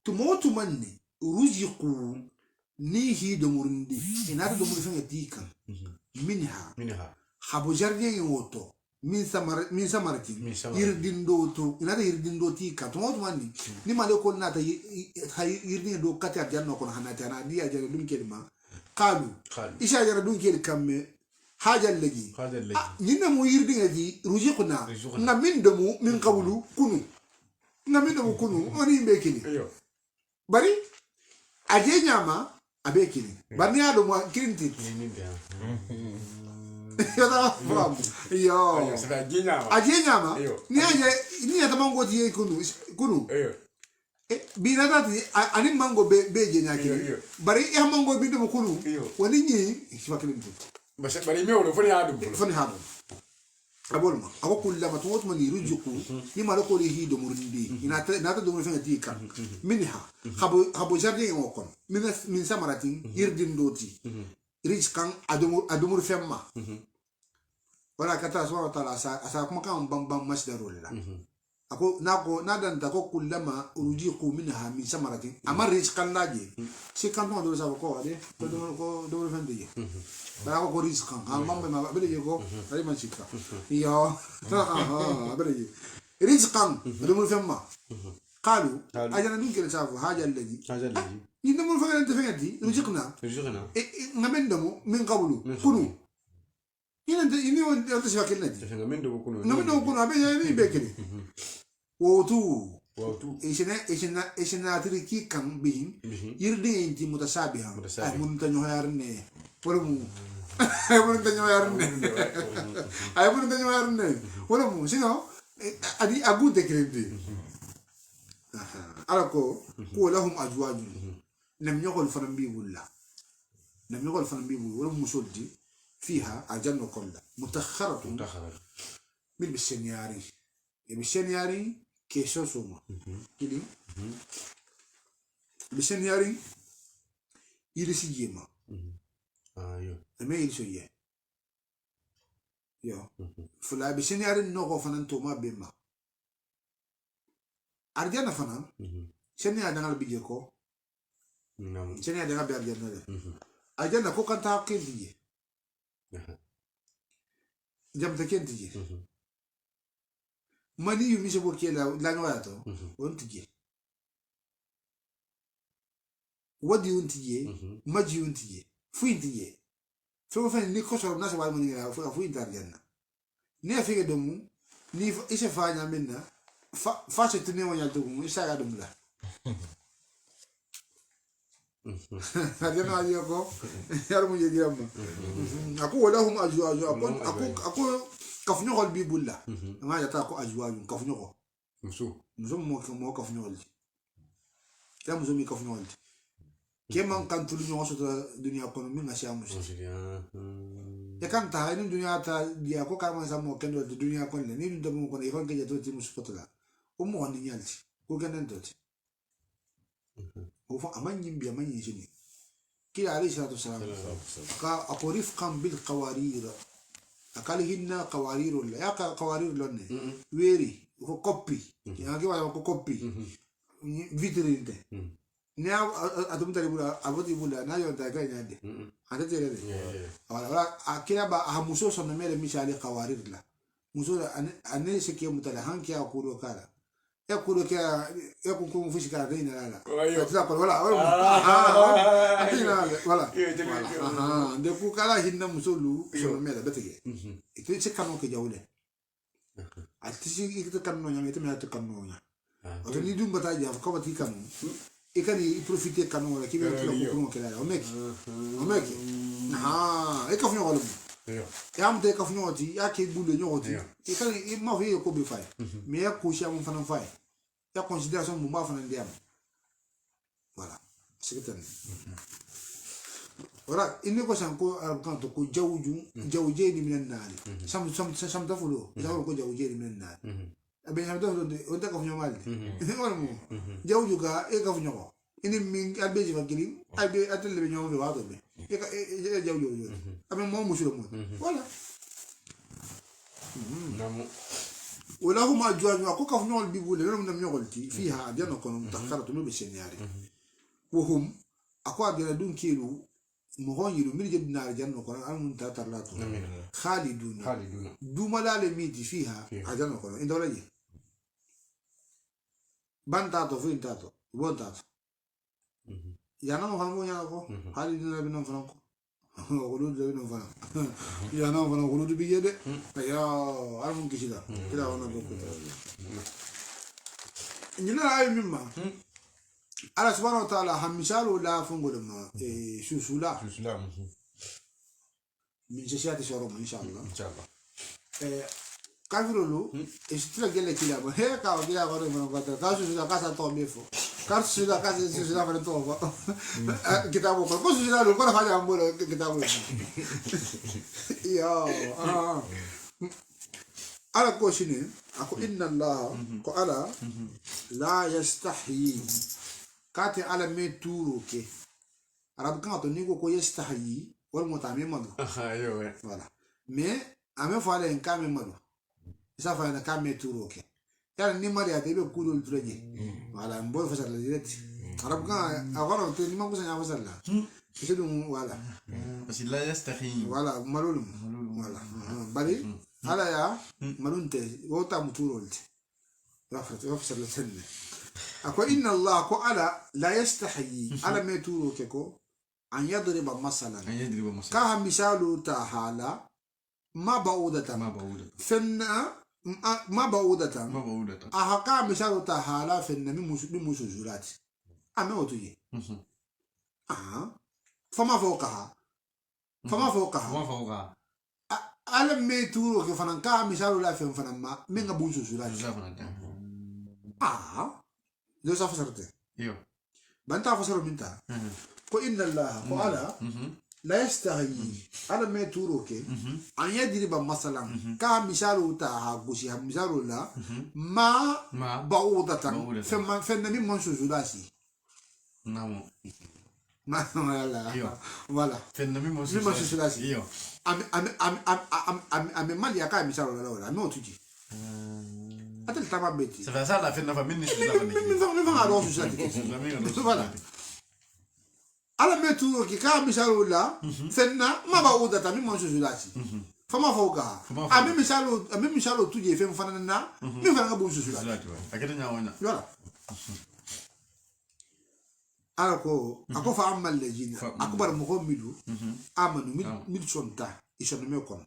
تموت مني رزقوا نيهي دمورندي إنها دمور فين ديكا منها خبو جاردين يوتو من سمرتين يردين دوتو إنها يردين دوتي كاتموت ماني نما لو كنا يردين دو كاتي أجانا كنا هناتي أنا دي أجانا دون كلمة قالوا إيش أجانا دون كلمة كم حاجة اللي نينا يردين دي رزقنا نمين دمو من قبلو كنو نمين دمو كنو أني بكني bari aje nyama abe kini bani ado mo kirinti yo aje nyama ni ata mango ti kunu binadati ani mango be je nyaki bari ya mango bi do kunu wani ni shiba kirinti bari me wala fani hadu abolma ako kullama tuwot man yurjuku ni malako li hido murindi inata do murfanga dika minha khabo jardin ngokon min samaratin yirdin doti rizqan adumur femma wala kata subhanahu wa ta'ala asa kuma kan bam masdarul la ako nako nadan da ko kullama urjiqu minha min samaratin amar rizqan laji si kan do sa ko ade do murfanga ba ko rizqan mamma ma bele yego ay man sikka yo bele rizqan do femma قالوا أجل نمكن نشوف حاجة الذي إنما الفكرة أنت فهمتي رزقنا نمن دمو من قبله كنوا هنا أنت شاكل نادي نمن دمو كنوا أبي يعني بكري وتو وأوتو إيشنا تركي كم بين يردي أنت متشابهة من تنيوهارني ولا مو من تنيوهارني من تنيوهارني ولا مو شنو أدي أقول تكريمتي أراكو هو لهم أزواج لم يقل فنبي ولا لم يقل فنبي ولا مسودي فيها الجنة كلها متخرة من بالسنياري كيسو سوما كيلي بالسنياري يلسي جيما ايوه ما يلسي يا فلا بالسنياري نوغو فنان توما بيما أرجانا فنان سنياري دنال بيجيكو سنياري دنال بيجيكو أرجانا كو كان تاكين تيجي جام تاكين تيجي mani yu mi se bo kela la no yato on tije wadi on tije maji on tije fu tije so fa ni ko so na se wa mani ga fu intar janna ne afike domu ni ise fa nya minna fa se tene wanya to mu isa ga dum la ajana ayo ko yar mu je diamma aku wala hum ajwaju aku كفنو قال بيبولا ما يتاكو أجواج كفنو مسوم مو كفنو قال لا مسوم كفنو قال كمان كان تلو نوصل الدنيا كون من أشياء مش يا كان تهاين الدنيا تا ديا كو كمان سامو كان الدنيا كون لين ندمو كون يفهم كي جاتو تيمو سكوتلا أمو هني يالتي كو كان ندوت هو فأمان ينبي أمان يجني كي عليه الصلاة والسلام كا أقريف كم بالقوارير akalihinna qawarirul ya qawarir lonne weri ko copy ya ke wala ko copy vitrine ne adum tari bula abodi bula na yo ta ga nyade ade tere de wala akira ba hamuso so na mere misali qawarir la muso ane se ke mutala hanki ya kulo kala ya kulo ke ya ko ko fushi kala dina la ta ko wala wala de ku kala hinna muso lu so na mere betege ito se kanu ke jawle atisi ikita kanu nya ite me ate kanu nya o ni dum bata ja ko bati kanu e kani profiter kanu wala ki be ko ko ke la o meki e ka fnyo wala ya amte ka fnyo ti ya ke bulu nyoti e kani ma fi ko be fay me ya ko sha mun fanan fay ya considération mun ma fanan diam voilà c'est que ora inni ko sanko kanto ko jawje ni minan nari sam tafulo jaw ko jawje ni minan nari abe sam tafulo de on ta ko fnyo mal wala mo jawju ga e ka fnyo ini min albe ji bagili albe atelle be nyawo be wado be e jawjo yo abe mo musulo mo voilà namu wala huma ajwaju ko ka fnyo bi bule no nam nyogolti fiha diana kono mutakaratu no be senyari wo hum akwa diana dun kilu مغنيرو من جبنا الجنة قرآن أن تترلاتو خالدون دوما لا لميتي فيها الجنة قرآن إن دولة بان تاتو فين تاتو بون تاتو يانا مفهمو يانا خالدون بنام فرانكو غلود بنام فرانكو يانا فرانكو غلود بيجي يا عارفون كيشدا كده وانا بقول إننا أي مما Allah subhanahu wa ta'ala hamisalo la fungo de ma susula min jeshati shoro inshallah kafirolo estira gele kila ba he ka gila ba de ma ka susula ka sa to mefo ka susula ka susula ba to ba kitabo ko susula lo ko fa ja mbolo kitabo ya ala ko shine ako inna allah ko ala la yastahi kati ala me turu ke arab kan to ni ko yastahi wal mutami madu ayo voilà mais ame fala en kame madu isa fa na kame turu ke yalla ni mari ate be kudo tulje voilà mbol fa sala direct arab kan agora to ni mangu sanya fa sala c'est donc voilà parce que là yastahi voilà malulum voilà bari ala ya malunte wota muturolti rafat wa fa sala senne أكو إن الله كو على لا يستحيي على ما يتورو كيكو أن يضرب مثلا كها مثال تحالا ما بعودة فن ما بعودة ما بعودة أحكام مثال تحالا في النمي مسوجات أما وتجي فما فوقها ما فوقها ألم ميتورو كفنان كا مثال لا في فنان ما من أبون سوجات لو سافرت ايوه بنتا فسر منتا كو إن الله قال لا يستحي ألم ميتورو كي أن يضرب مثلا كا مثال تحاغوشي مثال لا ما بعودة في النمي مسوجات نعم ما voilà فالنبي موسى sulasi ايوه ame mali aka misalo la wala no tuji atel tama beti ça fait ça la fin de la famille c'est la famille mi fa aro sulasi voilà ala metu ki ka misalo la fenna ma ba uda ta mi mo sulasi fama fauka ame misalo tuji fe mfana na mi fa ngabu sulasi akita nyaona voilà ako fa amal lejina akubar mo milu amanu mil sonta isonu me kon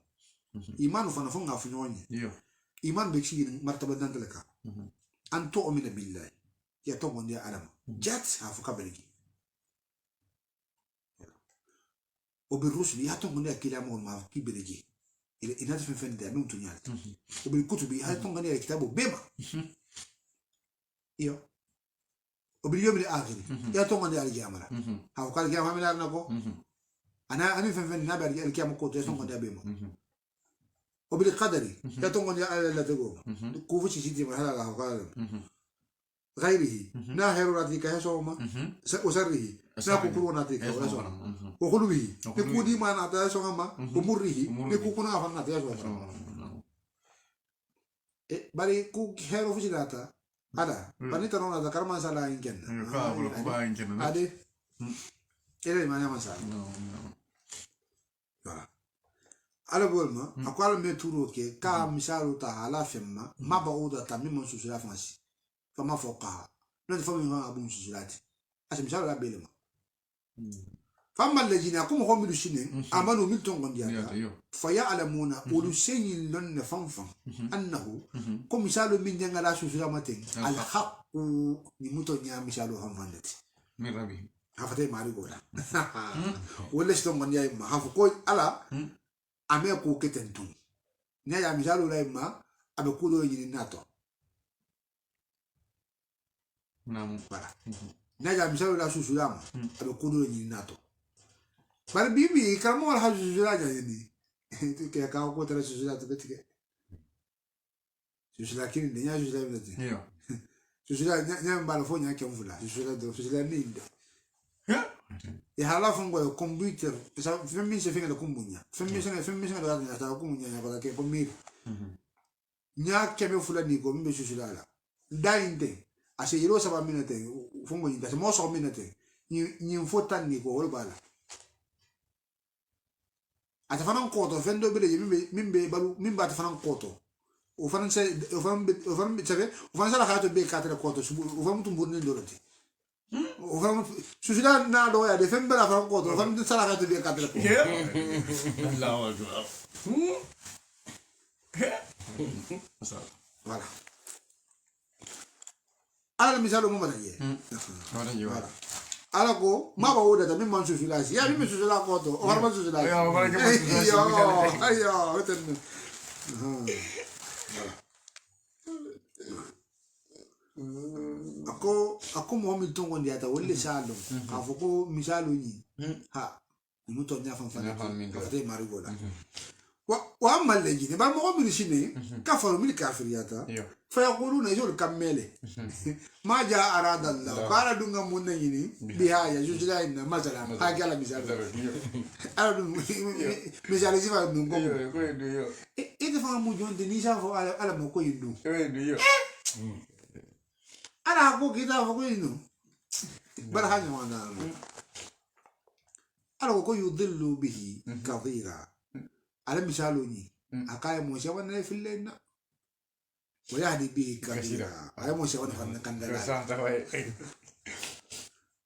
imanu fana fonga funyonye iman be ci martaba dantalaka an tu'mina billahi ya to gonde alama jat ha fu kabelgi o bi rusuli ya to gonde kilamo ma kibelgi ile inata fe fende amun tunyal o bi kutubi ha to gonde kitabu bema iyo وباليوم الآخر يا توم عندي على الجامرة هاو قال الجامرة من أرناكو أنا فين نبي على الجامرة كوت يا توم عندي أبيمو وبالقدر يا توم عندي على لا تقول كوفش شيء ما هذا هاو قال غيره ناهر راتيك يا سوما وسره ناكو كلو راتيك ولا سوما وخلوه نكودي ما ناتا سوما ومره نكوكونا فنا تيا سوما bari ku hero fusilata ada panita non ada karma sala ingken ade ele mana masala voilà ala bolma akwal me turo ke ka misalu ta ala femma ma bauda ta mimon susula fansi fama foqa non fami ma abun susulati asa misalu la belema fama alladhina yakum hum bishinin amanu milton gondiata فيعلمون ولسين لن فنفن أنه كم مثال من جنغلا سوسلا متين الحق نموتو نيا مثال فنفنت من ربي هفتي ماري غولا ولا شتون من يا ما هفكو على أميكو كتنتون نيا مثال لا ما أبكودو يجي ناتو نعم نيا مثال لا سوسلا ما أبكودو يجي ناتو بل بيبي كلام ولا حاجة سوسلا جاني que acabo com outra sociedade de que sociedade aqui nem a sociedade de sociedade nem balafone que é vula sociedade nem e hala fongo computer essa família se fica da comunha família da da comunha para que comer nya que me fula ni go me sociedade lá dainde a se iro saba minute fongo ni da se mo so minute ni fotan ni go bala ata fanan koto fendo bele mimbe balu mimba ata fanan koto o fanan se o fanan sabe o fanan sala khato be katra koto o fanan mutum burni dorati o fanan susida na do ya de fembe la fanan koto o fanan sala khato be katra koto Allahu akbar voilà ala misalo mo manaye voilà ala ko ma ba woda ta min man susula si ya mi susula ko to o harma susula ayo wala ke susula ayo hoten ako mo mi tongo ndi ata wolle salo ka foko misalo ni ha ni muto nya fan fan ka te mari gola wa amma lejine ba mo mi shine kafaru min kafiriyata فيقولون يقول كمله ما جاء أراد الله قال دعنا منيني بها يجوز لنا مثلا هاي على مثال أنا مثال زي ما نقول إذا فهموا جون دنيسا فو على ما كوي يدو أنا أقول كذا فو كوي يدو بل حاجة ما أنا أقول يضل به كثيرا على مثالوني أكاي موسى وانا في الليل ويهدي به كثيرا أي موسى وانا كان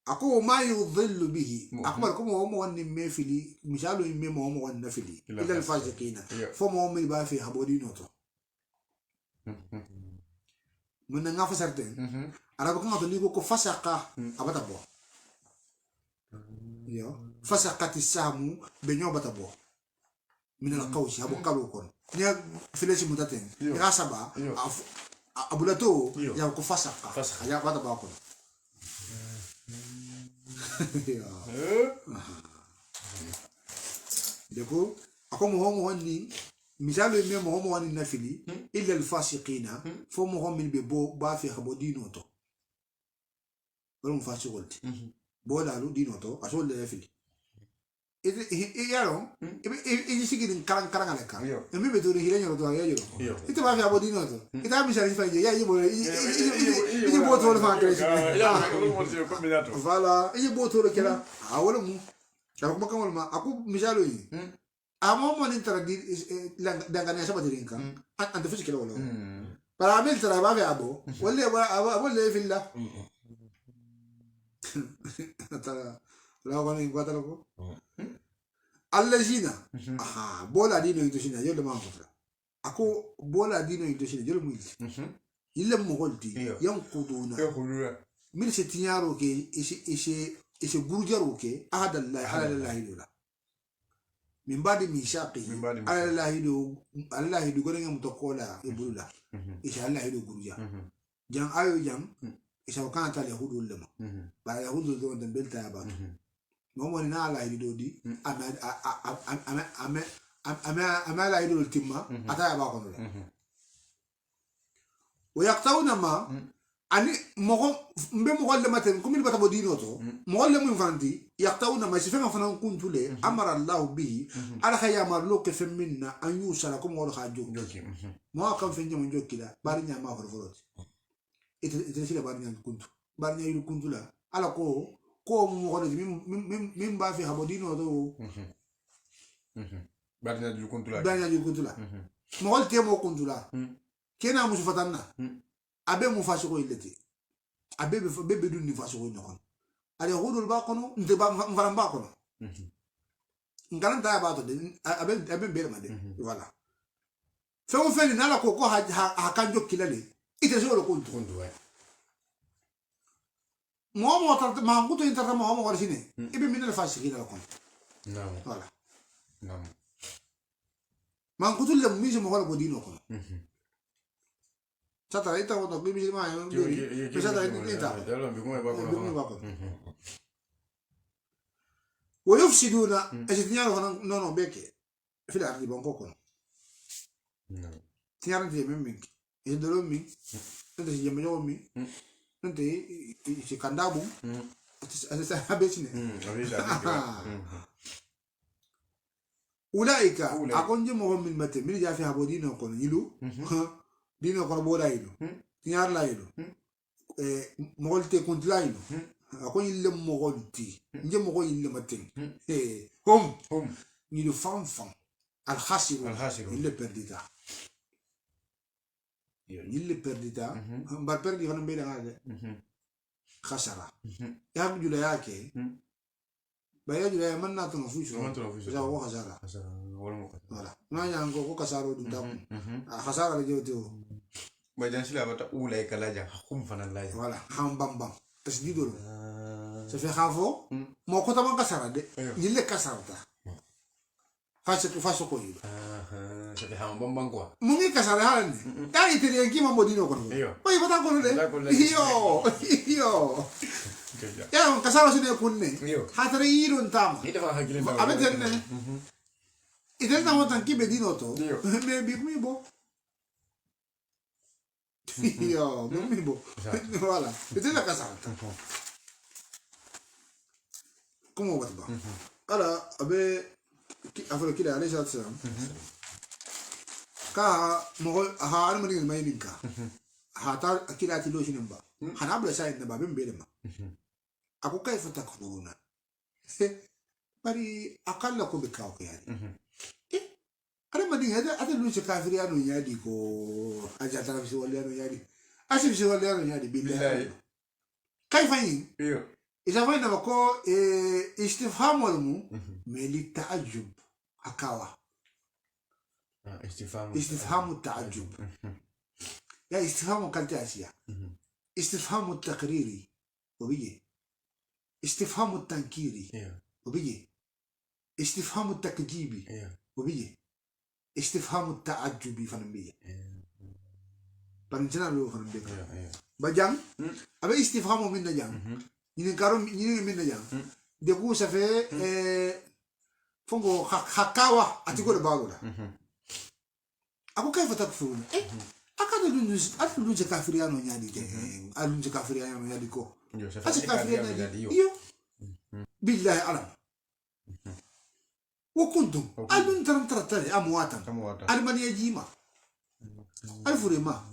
أكو ما يضل به أكبر كم هو موان مفلي مثاله إمام هو موان نفلي إلا الفاسقين فما هم يبقى في حبودي نوتو mun nga fasarten arab ko ngato ni ko fasaka abata bo yo fasaqati samu be ñoo bata bo min al qawsi abu kalu kon nya filesi mutaten ya saba abulato ya ko fasaqa ya bata ba kon deko ako mo wonni misalo me mo wonni nafili illa al fasiqina fo mo min be bo ba fi khabo dinoto bolum fasiqolti bo dalu dinoto aso le nafili e yaro e sigidin karan ala kan e mi be to hire nyoro to ya yoro ite ba fi abo dinoto ita mi sari fa ya yibo e bo to le fa kre voilà e bo to le kala awolo mu ka ko makam ma aku misalo yi amo mo ni tara di dangane sa badirin kan ante fusi kala wala para amel tara ba fi abo wala le filla tara la ko ni kwatalo ko allazina aha bola dino yitoshina yole manfutra ako bola dino yitoshina yole muizi illa mogolti yanquduna min setinyaro ke ise gurjaro ke ahadallahi halallahi dola min badi mishaqi allahi do gorenga mutokola ibula ise allahi do gurja jang ayo jang ise wakanta yahudu lema ba yahudu do den belta ba momo ni na la ido di ama la ido timma ata ba ko no wa yaqtawna ma ani mogo mbe mogo le maten ko min bata bodino to mogo le mun fanti yaqtawna ma sifanga fanan kuntule amara allah bihi ala khayama lo ke feminna an yusala ko mo kha jokki mo kam fe nyam jokki la bari nyama forforoti ite sila bari nyam kuntu bari nyam kuntu la ala ko mo ko min ba fi habodino do barnya ju kuntula mo hol te mo kuntula kena musu fatanna abe mu fasu ko ilati abe be dun ni fasu ko non ale hudul ba kono nte ba mfaram ba kono ngalan ta ba to de abe be ma de voilà fe o fe ni nala ko ha kanjo kilale ite so lo kuntu mo tarta ma nguto interta mo wala sine ibe min la fasu kila kon non voilà non ma nguto le mi se mo wala bodino kono Sata ita ko to bibi ma yo bi sata ita dalo bi kuma ba ko wa yufsiduna ajtinyaro no beke fi la ardi bonko kono tinyaro de memmi e dolo mi tante si yembe mi tante si kandabu asa habetine ulaika akonje mo min mate mi ja fi habodino kono yilu dino kono bola yilu tinyar la yilu mogolte kuntla yilu ako yille mogolti nje mogo yille matin hom yilu fam al khasiru yille perdita yille perdita mbar perdi hono mbeda ngade khasara ya jula yake baya jula manna to fusu za ko khasara wala nanya ngo ko kasaro dum tam khasara le joto bajan sila bata ulay kalaja khum fanan lay wala ham bam tasdidul ça fait khafo mo ko tam kasara de yille kasara ta faso ko yido ça fait ham bam quoi mo ngi kasara halne ta itiri en kima modino ko oy bata ko de yo ya on kasara sune kunne hatare yiro ntama ita fa hakile ba abetene ite na motan ki bedino to me bi mi bo yo mi bo voilà ite la kasara como va ba ala abe afro kila ale jatsa ka mo ha an mani mai ninka ha ta kila ti lo shinamba hana bla sai na ba ben bele ma ako kayfa takfuruna bari aqallakum bikawq yani ana mani hada lu kafiri anu yadi ko aja tara fi wala anu yadi asif fi wala anu yadi billahi kayfa yin إذا وين بكو استفهام والمو ملي التعجب أكاوا استفهام التعجب يا استفهام كالتي أشياء استفهام التقريري وبيجي استفهام التنكيري وبيجي استفهام التكجيبي وبيجي استفهام التعجبي فنبيه بنجنا له فنبيه بجان أبي استفهام من نجان ينكرون من نجان دكوا سفه فنقو خكاوة أتقول بارولا أكو كيف تكفرون أكاد لونج كافريانو نيادي لونج كافريانو نيادي كو كافريانو نيادي بالله أعلم وكنتم ألون ترى أمواتا ألمانيا جيما الفريما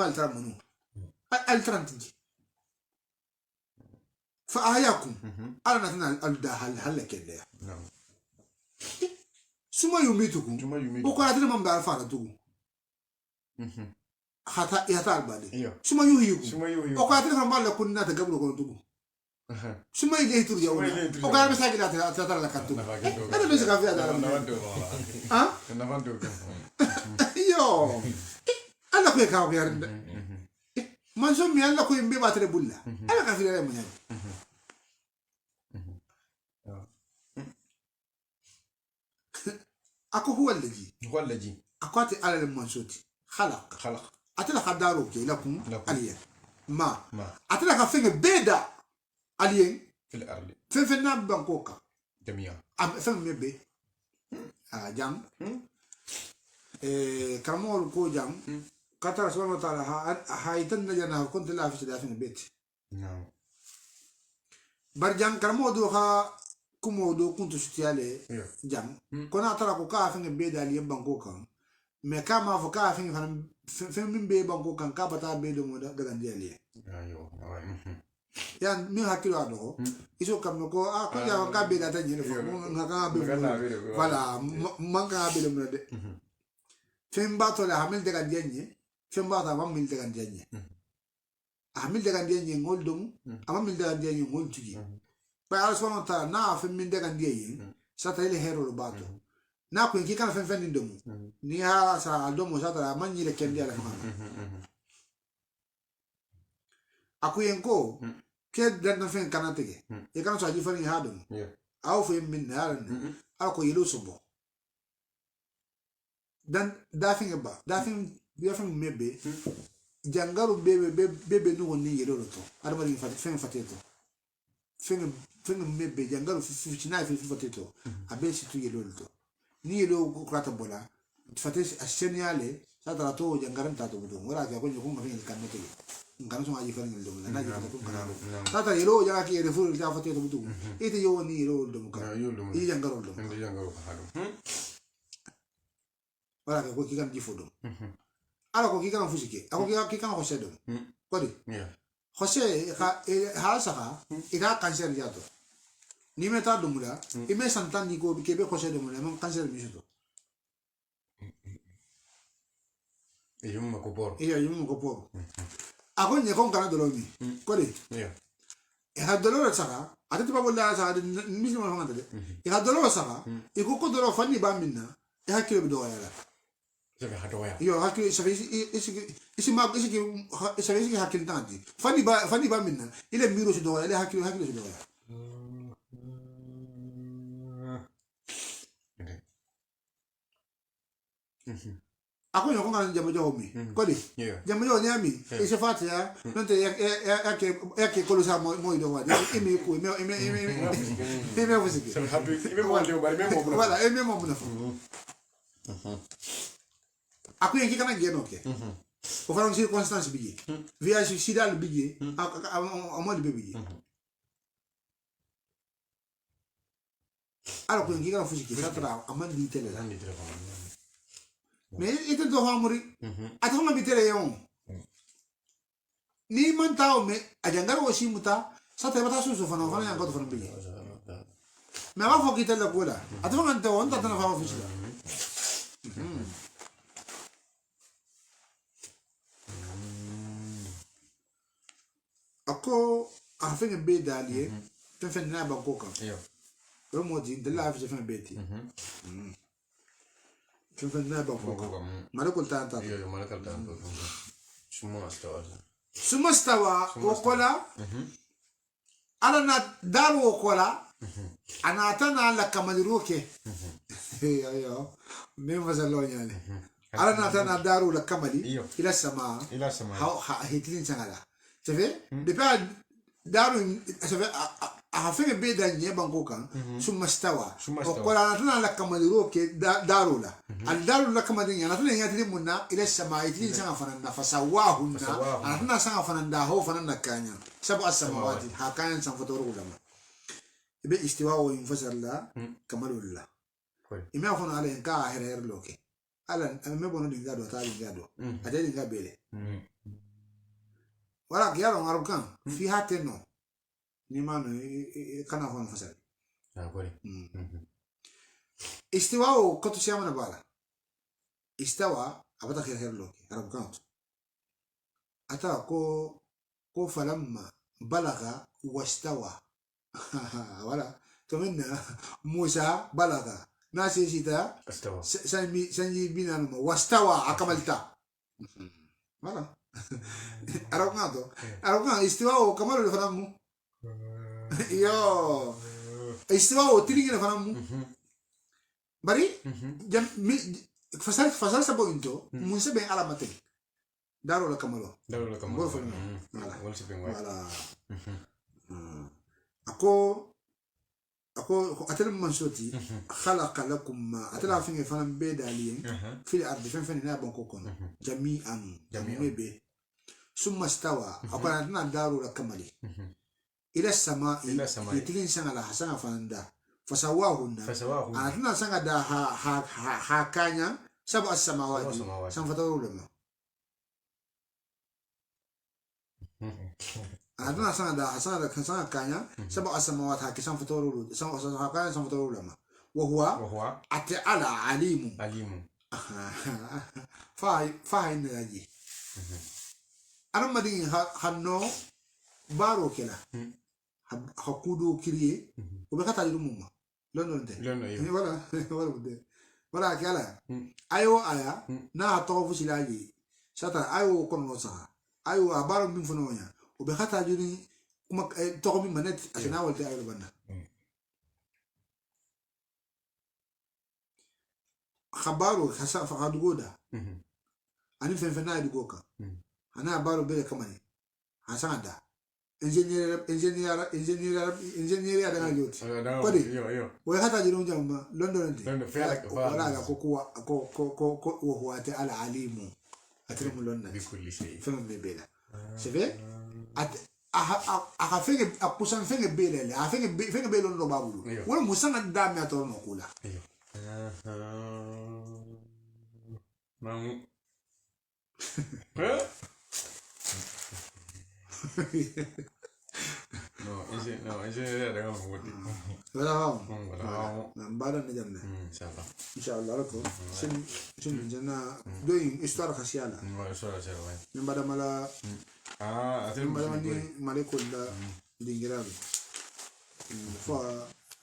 الترمنو الترنتجي فأحياكم أنا نتنا هل كده سما يميتكم وكاتنا من بعرفنا تقول حتى يهتار بعدين سما يهيكم وكاتنا من بعرف كنا تقبلوا كنا تقول سما يجي ترجع وكاتنا مساكين ترى لك تقول أنا ليش كافي هذا ها يو أنا كوي كافي هذا ما سمي أنا كوي مبي باتري بولا أنا كافي هذا من أكو هو الذي أكواتي على المنشوت خلق أتلا خدارو كي لكم عليه ما أتلا كفين بيدا عليه في الأرض في النام بانكوكا جميعا فين مبي جام كرمول كو جام كتر سبحانه وتعالى هايتن نجنا كنت لا في سدافين البيت نعم برجان كرمو دوها كمو دو كنت ستيالي جام كنا ترى كو كافين بيدا عليه بانكوكا mais kama fo ka fin min be banko kan ka bata be do moda daga ndiali ayo ya mi hakilo ado iso kam ko a ko ya ka be data nyine fo ngaka be voilà manga be do de fin bato la hamil daga ndianye fin bata mam mil daga ndianye hamil daga ndianye ngol dum ama mil daga ndianye ngol tugi ba ala subhanahu wa ta'ala na fin min daga ndianye sata ile hero bato na ko ki kana fen ndomu ni ha sa domo sa tara manyi le kendi ala ma akuyenko ke dan fen kana tege e kana so aji fani ha domo aw fe min naran ako yelo sobo dan dafin ba dafin mebe jangaru bebe no ni yelo to adama ni fen fateto fen mebe jangaru fi na fi fateto abe si tu yelo to ni lo kurata bola fate aseniale satara to jangaran ta to budon wala ga ko ko ngafin kan nete ngana so aji farin do na ga to kan tata yelo jaga ki refu ta fate to budon ite yo ni yelo do kan yi jangaro do wala ga ko ki kan jifodo ala ko ki kan fusike ako ki kan ko sedo ko di Jose ha saka ida cancer jato ni meta dumula ime santan ni go kebe Jose dumula mon cancer misuto yum ko por ako nye kon kana dolomi ko di ha doloro saka atati ba bolla sa mi mo hanga de ha doloro saka ko doloro fanni ba minna ha kilo do yala yo hakili isi ma isi hakili tanti fani ba minna ile miro si do ile hakili si do ako yo ko ngana jamo jomi ko di jamo jo nyami isi fatia nonte yake ko lusa mo do wa imi ko imi fusiki wala imi mo na aku yang kita nak geno ke, orang circumstance biji, via sidal biji, amal biji. Aku yang kita fusi kita terang aman di tele. Mais itu doa muri, atau mana di tele yang, ni mantau me, aja nggak wasi muta, satu bata susu fana yang kau tu fana biji. Mais apa fok kita lakukan lah, atau mana tahu, entah tanah fana fusi lah. Ako afin be dalie fen na ba ko kan yo mo di de la fi fen beti fen na ba ko kan mara ko tan ta yo mara ka tan ثم استوى وقلا على دار وقلا أنا أتنا لك مدروكه أيوه مين مثلا يعني على أتنا دار لك مدي إلى السماء هيتلين سنة تفهم دبا دار أحفظ بيدا نيبانكو كان ثم استوى وقلا أتنا لك مدروكه دارولا الدار لك مدي أنا أتنا يتلين منا إلى السماء هيتلين سنة فننا فسواهن أنا أتنا سنة فننا هو فننا كانيا سبع السماوات هكاين سنفتورو لما يبقى استواء ينفسر لا كمال الله إما يكون عليه كا هير لوكي على أما بقول دينغادو تالي دينغادو أجل دينغابيلي ولا كيارو عربكان في هاتينو نيمان كنا هون فسر استواء كتو سيامنا بالا استواء أبدا هير لوكي عربكان أتا كو فلما بلغ واستوى ولا تمنى موسى بلغ ناس شيتا استوى سنجي بينا واستوى أكملتا ولا أروقنا استوى وكمل الفرامو يو استوى وتريجي الفرامو بري جم فصل سبوا انتو موسى بين علامتين دارو لكملو ولا أكو أتلم منشوتي خلق لكم ما أتلا فين فلان بيد عليهم في الأرض فين نابون كوكون جميعا مبي ثم استوى أقولنا دارو لكملي إلى السماء يتلين سنة لها سنة فندا فسواهن أتنا سنة دا ها كانيا سبع السماوات سنفتروا لما أنا سنة دا سنة كانيا سبع السماوات هاكي سنفتروا هاكاين سنفتروا لما وهو أتعالى عليم فاي نلاجي أنا مدين هنو بارو كلا هكودو كريه وبكتا يلومما لون ولا كلا أيوة نا توفش لاجي شاطر أيوة كونو صح أيوة بارو من فنويا وبكتا يلومي كما تقومي منت عشان أول تأيو بنا خبارو خسا فقدودا أنا فين يدوكا أنا بارو بيل كمان حسنا دا إنجنيير هذا نجوت كذي وهذا جنون جامع لندن ولا كوكو وهو على عليم أترم لندن بكل شيء فين بيلا شوفي أخافين أقصان فين بيلا أخافين فين بيلا لندن بابلو ولا مسنا دام يا ترى نقوله No, ingeniería de gama muti. Wala nambara na janna. Inshallah. Inshallah lako. Sin janna doing histoire khasiala. Histoire khasiala. Nambara mala. Atel nambara mani malekul da dingirabi. Fa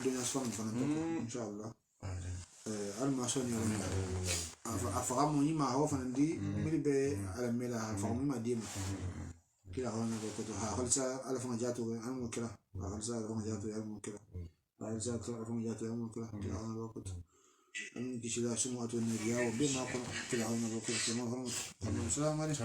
dunya swan fana inshallah. Alma soni afagamu ni ma ho fana di mili be ala mela afagamu ma di كلا هون بقولها خلصة ألف مجاتو أنا مكلا خلصة ألف مجاتو أنا مكلا خلصة ألف مجاتو أنا مكلا كلا هون بقولها أنا كيشلا سمو أتو النبيا وبين ما كنا كلا هون بقولها كلا هون السلام عليكم